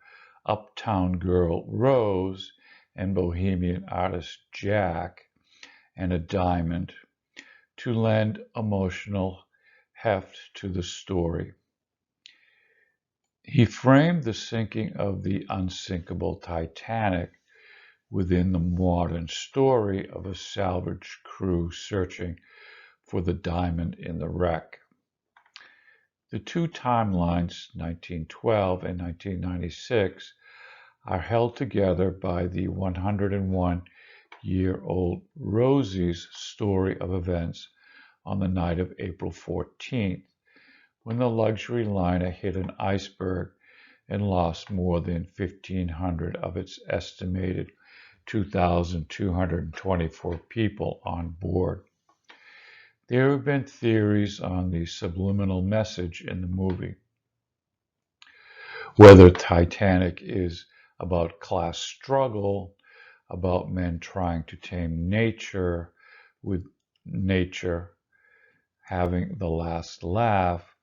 A: uptown girl Rose and bohemian artist Jack and a diamond to lend emotional heft to the story. He framed the sinking of the unsinkable Titanic within the modern story of a salvage crew searching for the diamond in the wreck. The two timelines, 1912 and 1996, are held together by the 101-year-old Rosie's story of events on the night of April 14th, when the luxury liner hit an iceberg and lost more than 1,500 of its estimated 2,224 people on board. There have been theories on the subliminal message in the movie. Whether Titanic is about class struggle, about men trying to tame nature, with nature having the last laugh,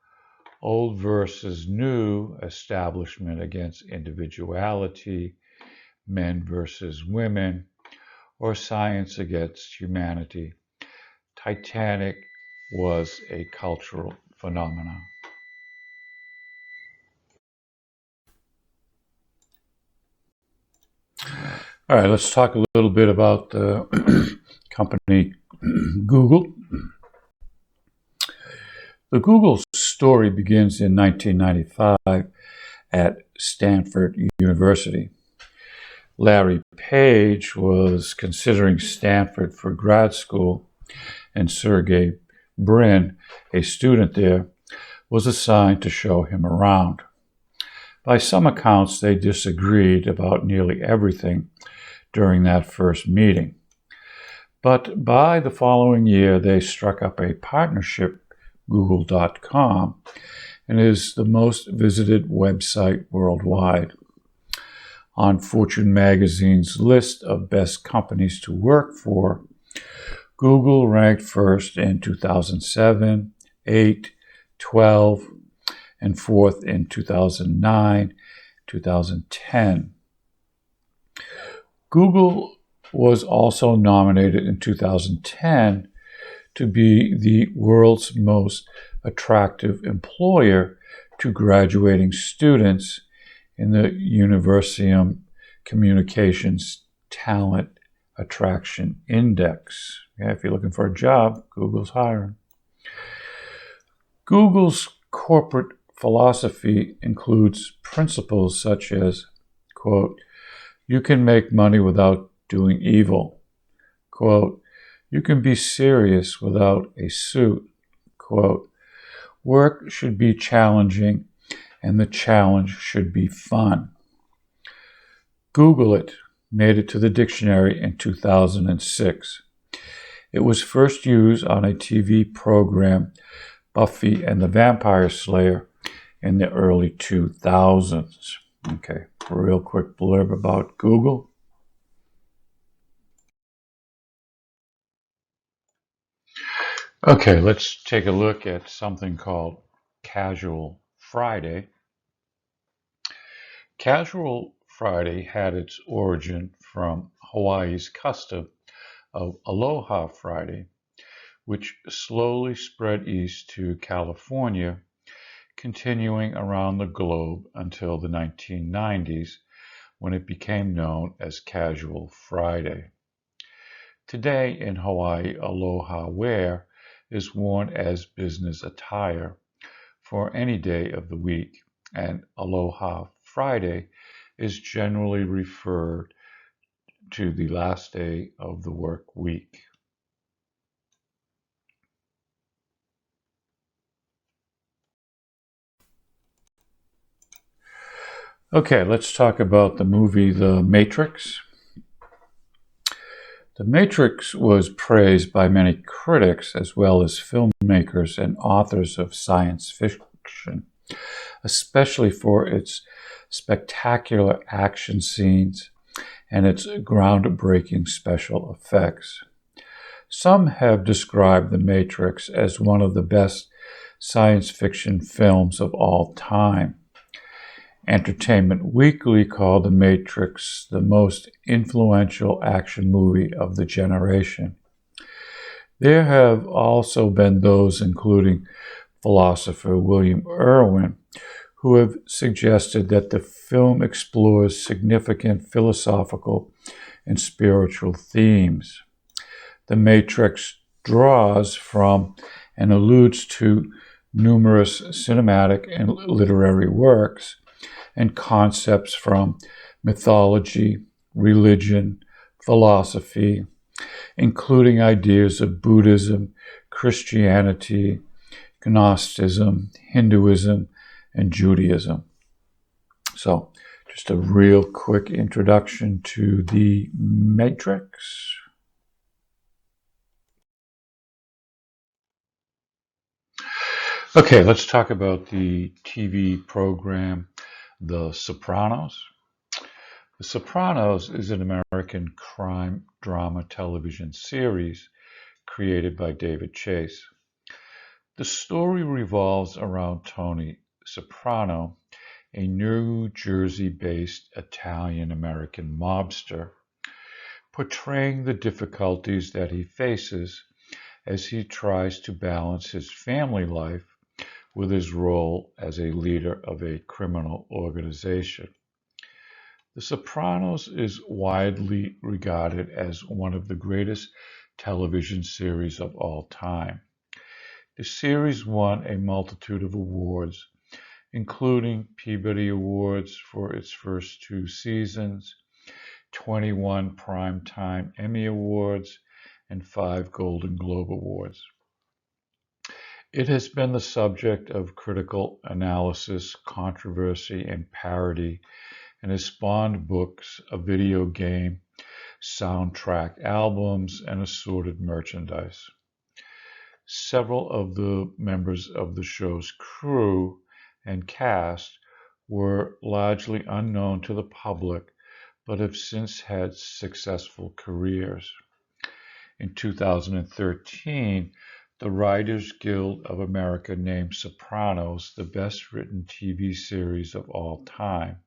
A: old versus new, establishment against individuality, men versus women, or science against humanity. Titanic was a cultural phenomenon. All right, let's talk a little bit about the company Google. The Google story begins in 1995 at Stanford University. Larry Page was considering Stanford for grad school, and Sergey Brin, a student there, was assigned to show him around. By some accounts, they disagreed about nearly everything during that first meeting. But by the following year, they struck up a partnership, Google.com, and is the most visited website worldwide. On Fortune magazine's list of best companies to work for, Google ranked first in 2007, 8, 12, and fourth in 2009, 2010. Google was also nominated in 2010 to be the world's most attractive employer to graduating students in the Universium Communications Talent Attraction Index. Yeah, if you're looking for a job, Google's hiring. Google's corporate philosophy includes principles such as, quote, you can make money without doing evil. Quote, you can be serious without a suit. Quote, work should be challenging and the challenge should be fun. Google it made it to the dictionary in 2006. It was first used on a TV program, Buffy and the Vampire Slayer, in the early 2000s. Okay, a real quick blurb about Google. Okay, let's take a look at something called Casual Friday. Casual Friday had its origin from Hawaii's custom of Aloha Friday, which slowly spread east to California, continuing around the globe until the 1990s, when it became known as Casual Friday. Today in Hawaii, aloha wear is worn as business attire for any day of the week, and Aloha Friday is generally referred to the last day of the work week. Okay, let's talk about the movie The Matrix. The Matrix was praised by many critics as well as filmmakers and authors of science fiction, especially for its spectacular action scenes and its groundbreaking special effects. Some have described The Matrix as one of the best science fiction films of all time. Entertainment Weekly called The Matrix the most influential action movie of the generation. There have also been those, including philosopher William Irwin, who have suggested that the film explores significant philosophical and spiritual themes. The Matrix draws from and alludes to numerous cinematic and literary works and concepts from mythology, religion, philosophy, including ideas of Buddhism, Christianity, Gnosticism, Hinduism, and Judaism. So, just a real quick introduction to The Matrix. Okay, let's talk about the TV program The Sopranos. The Sopranos is an American crime drama television series created by David Chase. The story revolves around Tony Soprano, a New Jersey-based Italian-American mobster, portraying the difficulties that he faces as he tries to balance his family life with his role as a leader of a criminal organization. The Sopranos is widely regarded as one of the greatest television series of all time. The series won a multitude of awards, including Peabody Awards for its first 2 seasons, 21 Primetime Emmy Awards, and 5 Golden Globe Awards. It has been the subject of critical analysis, controversy, and parody, and has spawned books, a video game, soundtrack albums, and assorted merchandise. Several of the members of the show's crew and cast were largely unknown to the public, but have since had successful careers. In 2013, the Writers Guild of America named Sopranos the best written TV series of all time,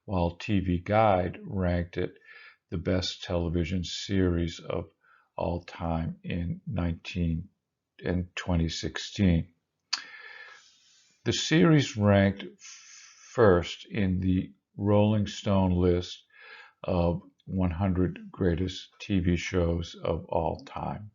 A: while TV Guide ranked it the best television series of all time in 2016. The series ranked first in the Rolling Stone list of 100 greatest TV shows of all time.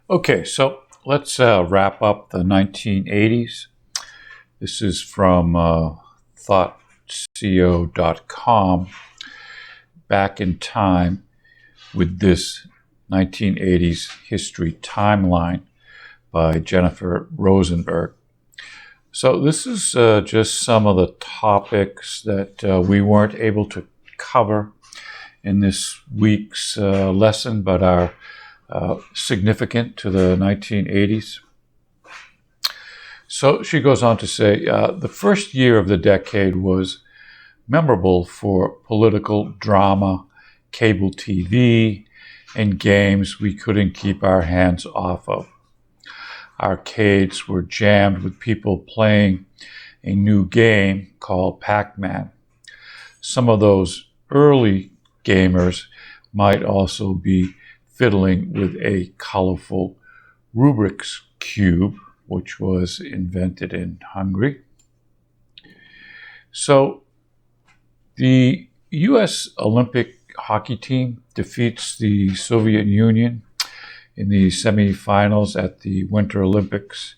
A: Okay, so let's wrap up the 1980s. This is from thoughtco.com. Back in time with this 1980s history timeline by Jennifer Rosenberg. So this is just some of the topics that we weren't able to cover in this week's lesson, but are significant to the 1980s. So she goes on to say, the first year of the decade was memorable for political drama, cable TV, and games we couldn't keep our hands off of. Arcades were jammed with people playing a new game called Pac-Man. Some of those early gamers might also be fiddling with a colorful Rubik's Cube, which was invented in Hungary. So the U.S. Olympic hockey team defeats the Soviet Union in the semifinals at the Winter Olympics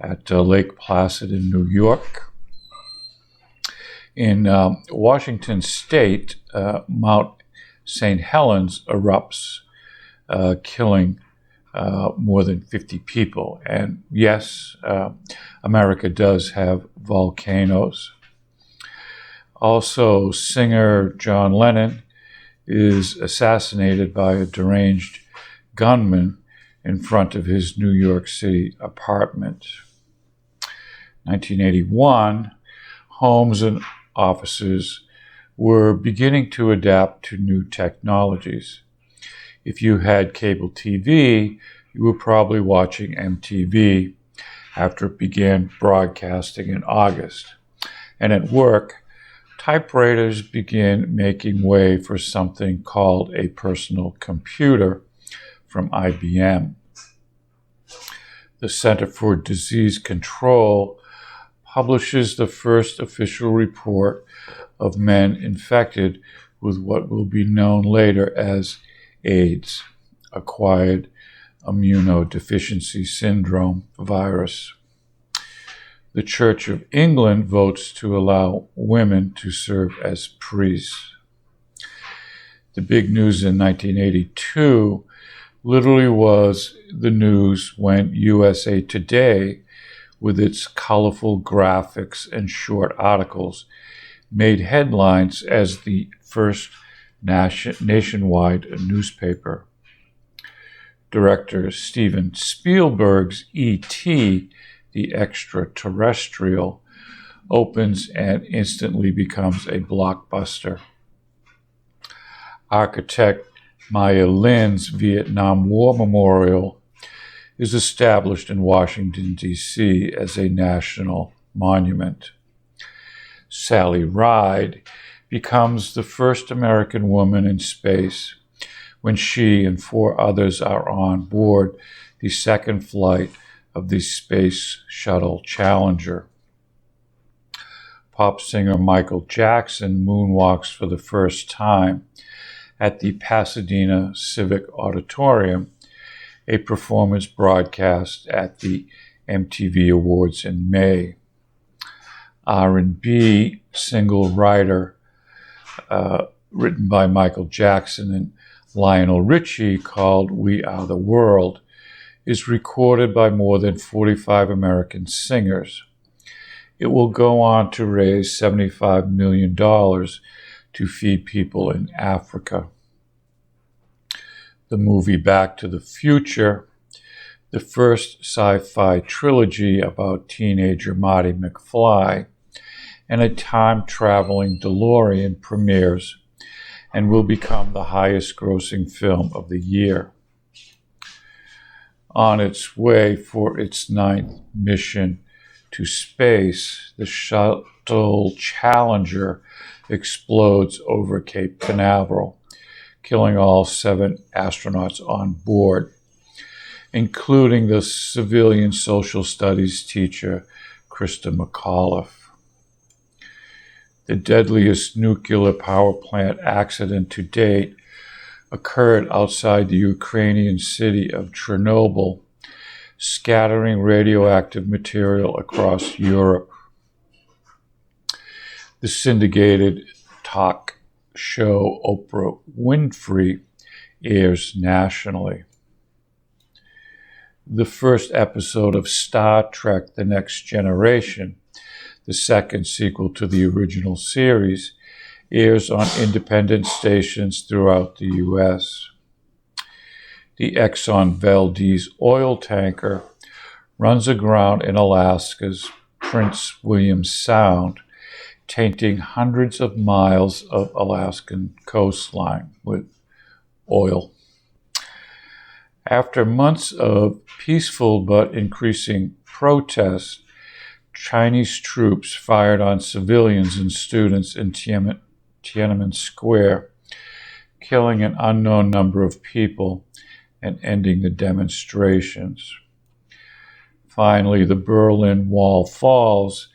A: at Lake Placid in New York. In Washington State, Mount St. Helens erupts, killing more than 50 people. And yes, America does have volcanoes. Also, singer John Lennon is assassinated by a deranged gunman in front of his New York City apartment. 1981, homes and offices were beginning to adapt to new technologies. If you had cable TV, you were probably watching MTV after it began broadcasting in August. And at work, typewriters began making way for something called a personal computer from IBM. The Center for Disease Control publishes the first official report of men infected with what will be known later as AIDS, acquired immunodeficiency syndrome virus. The Church of England votes to allow women to serve as priests. The big news in 1982 literally was the news when USA Today, with its colorful graphics and short articles, made headlines as the first nationwide newspaper. Director Steven Spielberg's E.T., the Extraterrestrial, opens and instantly becomes a blockbuster. Architect Maya Lin's Vietnam War Memorial is established in Washington, D.C. as a national monument. Sally Ride becomes the first American woman in space when she and 4 others are on board the second flight of the Space Shuttle Challenger. Pop singer Michael Jackson moonwalks for the first time at the Pasadena Civic Auditorium, a performance broadcast at the MTV Awards in May. R&B single Rider, written by Michael Jackson and Lionel Richie, called We Are the World, is recorded by more than 45 American singers. It will go on to raise $75 million to feed people in Africa. The movie Back to the Future, the first sci-fi trilogy about teenager Marty McFly, and a time-traveling DeLorean premieres and will become the highest-grossing film of the year. On its way for its 9th mission to space, the shuttle Challenger explodes over Cape Canaveral, killing all 7 astronauts on board, including the civilian social studies teacher, Krista McAuliffe. The deadliest nuclear power plant accident to date occurred outside the Ukrainian city of Chernobyl, scattering radioactive material across Europe. The syndicated talk show Oprah Winfrey airs nationally. the first episode of Star Trek: The Next Generation, the second sequel to the original series, airs on independent stations throughout the U.S. The Exxon Valdez oil tanker runs aground in Alaska's Prince William Sound, tainting hundreds of miles of Alaskan coastline with oil. After months of peaceful but increasing protests, Chinese troops fired on civilians and students in Tiananmen Square, killing an unknown number of people and ending the demonstrations. Finally, the Berlin Wall falls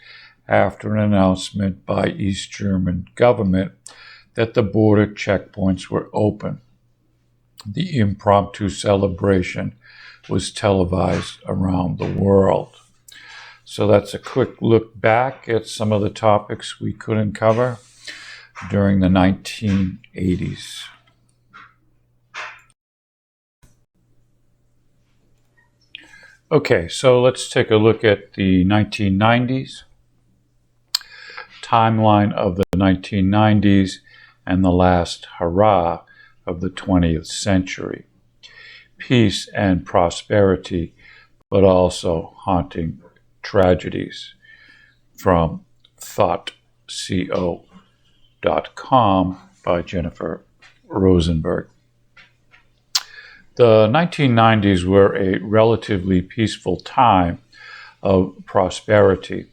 A: after an announcement by East German government that the border checkpoints were open. The impromptu celebration was televised around the world. So that's a quick look back at some of the topics we couldn't cover during the 1980s. Okay, so let's take a look at the 1990s, timeline of the 1990s, and the last hurrah of the 20th century. Peace and prosperity, but also haunting tragedies, from thoughtco.com by Jennifer Rosenberg. The 1990s were a relatively peaceful time of prosperity.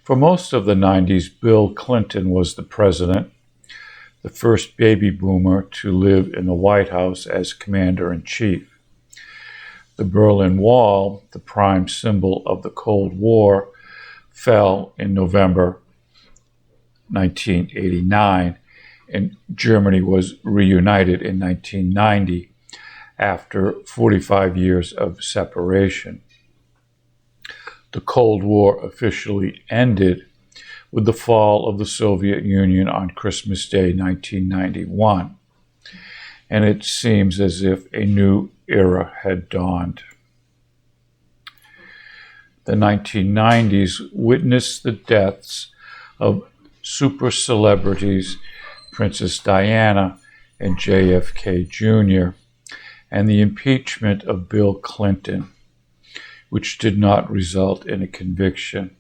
A: For most of the 90s, Bill Clinton was the president, the first baby boomer to live in the White House as commander-in-chief. The Berlin Wall, the prime symbol of the Cold War, fell in November 1989, and Germany was reunited in 1990 after 45 years of separation. The Cold War officially ended with the fall of the Soviet Union on Christmas Day 1991, and it seems as if a new era had dawned. The 1990s witnessed the deaths of super celebrities Princess Diana and JFK Jr., and the impeachment of Bill Clinton, which did not result in a conviction.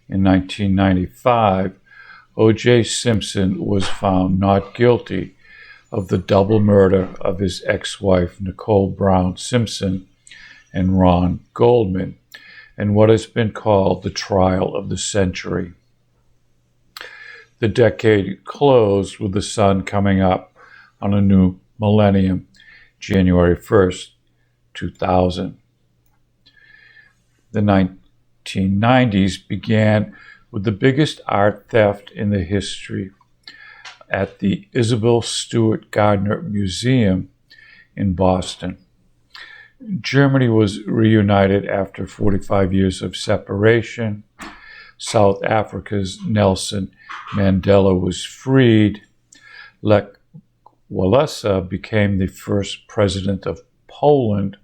A: In 1995, O.J. Simpson was found not guilty of the double murder of his ex-wife Nicole Brown Simpson and Ron Goldman, in what has been called the trial of the century. The decade closed with the sun coming up on a new millennium, January 1st, 2000. The 1990s began with the biggest art theft in the history at the Isabel Stewart Gardner Museum in Boston. Germany was reunited after 45 years of separation. South Africa's Nelson Mandela was freed. Lech Walesa became the first president of Poland,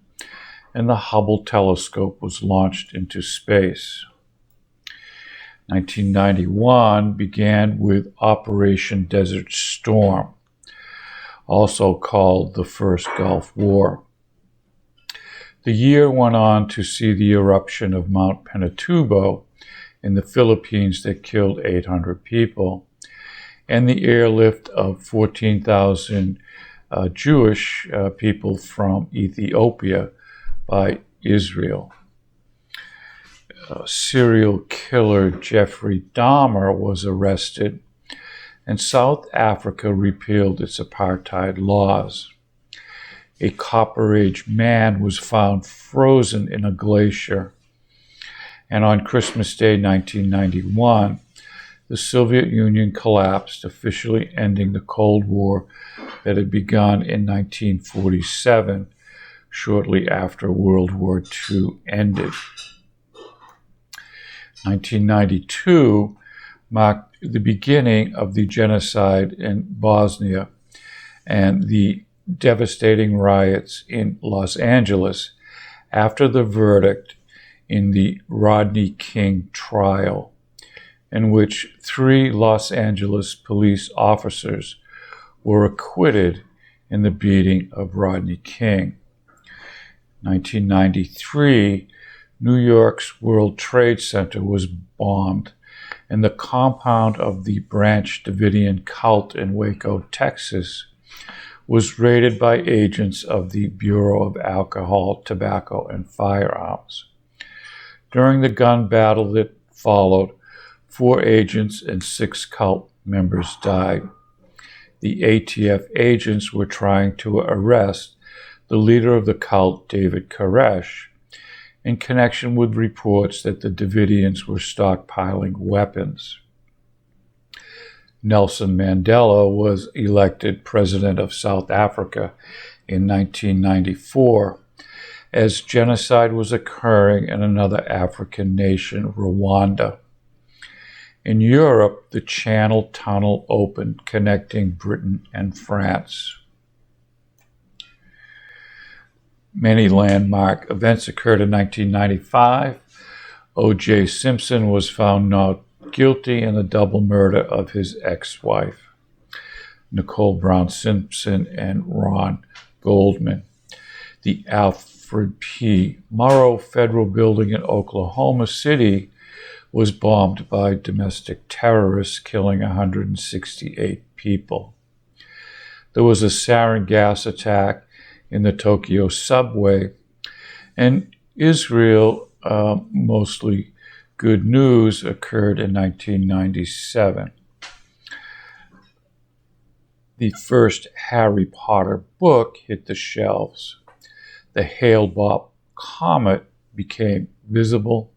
A: and the Hubble telescope was launched into space. 1991 began with Operation Desert Storm, also called the First Gulf War. The year went on to see the eruption of Mount Pinatubo in the Philippines that killed 800 people, and the airlift of 14,000 Jewish people from Ethiopia by Israel. Serial killer Jeffrey Dahmer was arrested, and South Africa repealed its apartheid laws. A Copper Age man was found frozen in a glacier. And on Christmas Day 1991, the Soviet Union collapsed, officially ending the Cold War that had begun in 1947, shortly after World War II ended. 1992 marked the beginning of the genocide in Bosnia and the devastating riots in Los Angeles after the verdict in the Rodney King trial, in which 3 Los Angeles police officers were acquitted in the beating of Rodney King. 1993, New York's World Trade Center was bombed, and the compound of the Branch Davidian cult in Waco, Texas, was raided by agents of the Bureau of Alcohol, Tobacco, and Firearms. During the gun battle that followed, 4 agents and 6 cult members died. The ATF agents were trying to arrest the leader of the cult, David Koresh, in connection with reports that the Davidians were stockpiling weapons. Nelson Mandela was elected president of South Africa in 1994 as genocide was occurring in another African nation, Rwanda. In Europe, the Channel Tunnel opened, connecting Britain and France. Many landmark events occurred in 1995. O.J. Simpson was found not guilty in the double murder of his ex-wife, Nicole Brown Simpson and Ron Goldman. The Alfred P. Murrow Federal Building in Oklahoma City was bombed by domestic terrorists, killing 168 people. There was a sarin gas attack in the Tokyo subway, and Israel, mostly good news, occurred in 1997. The first Harry Potter book hit the shelves. The Hale-Bopp comet became visible.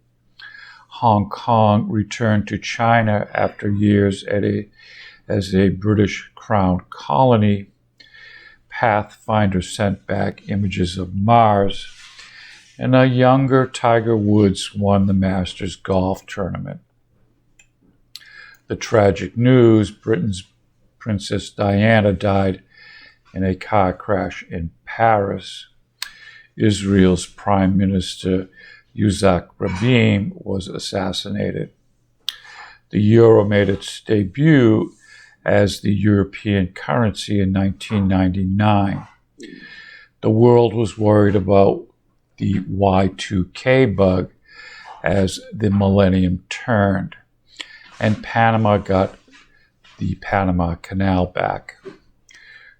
A: Hong Kong returned to China after years as a British Crown colony. Pathfinder sent back images of Mars, and a younger Tiger Woods won the Masters golf tournament. The tragic news: Britain's Princess Diana died in a car crash in Paris. Israel's Prime Minister Yitzhak Rabin was assassinated. The euro made its debut as the European currency in 1999. The world was worried about the Y2K bug as the millennium turned, and Panama got the Panama Canal back.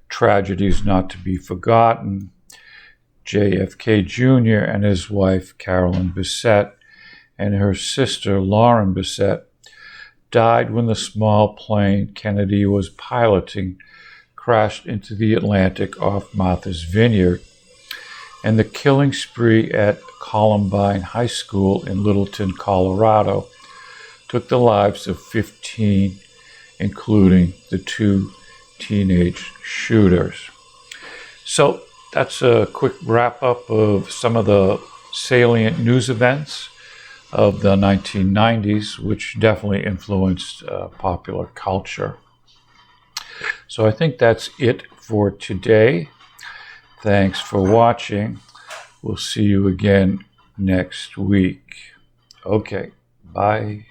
A: Tragedies not to be forgotten: JFK Jr. and his wife Carolyn Bessette and her sister Lauren Bessette died when the small plane Kennedy was piloting crashed into the Atlantic off Martha's Vineyard, and the killing spree at Columbine High School in Littleton, Colorado, took the lives of 15, including the 2 teenage shooters. So that's a quick wrap-up of some of the salient news events of the 1990s, which definitely influenced popular culture. So I think that's it for today. Thanks for watching. We'll see you again next week. Okay, bye.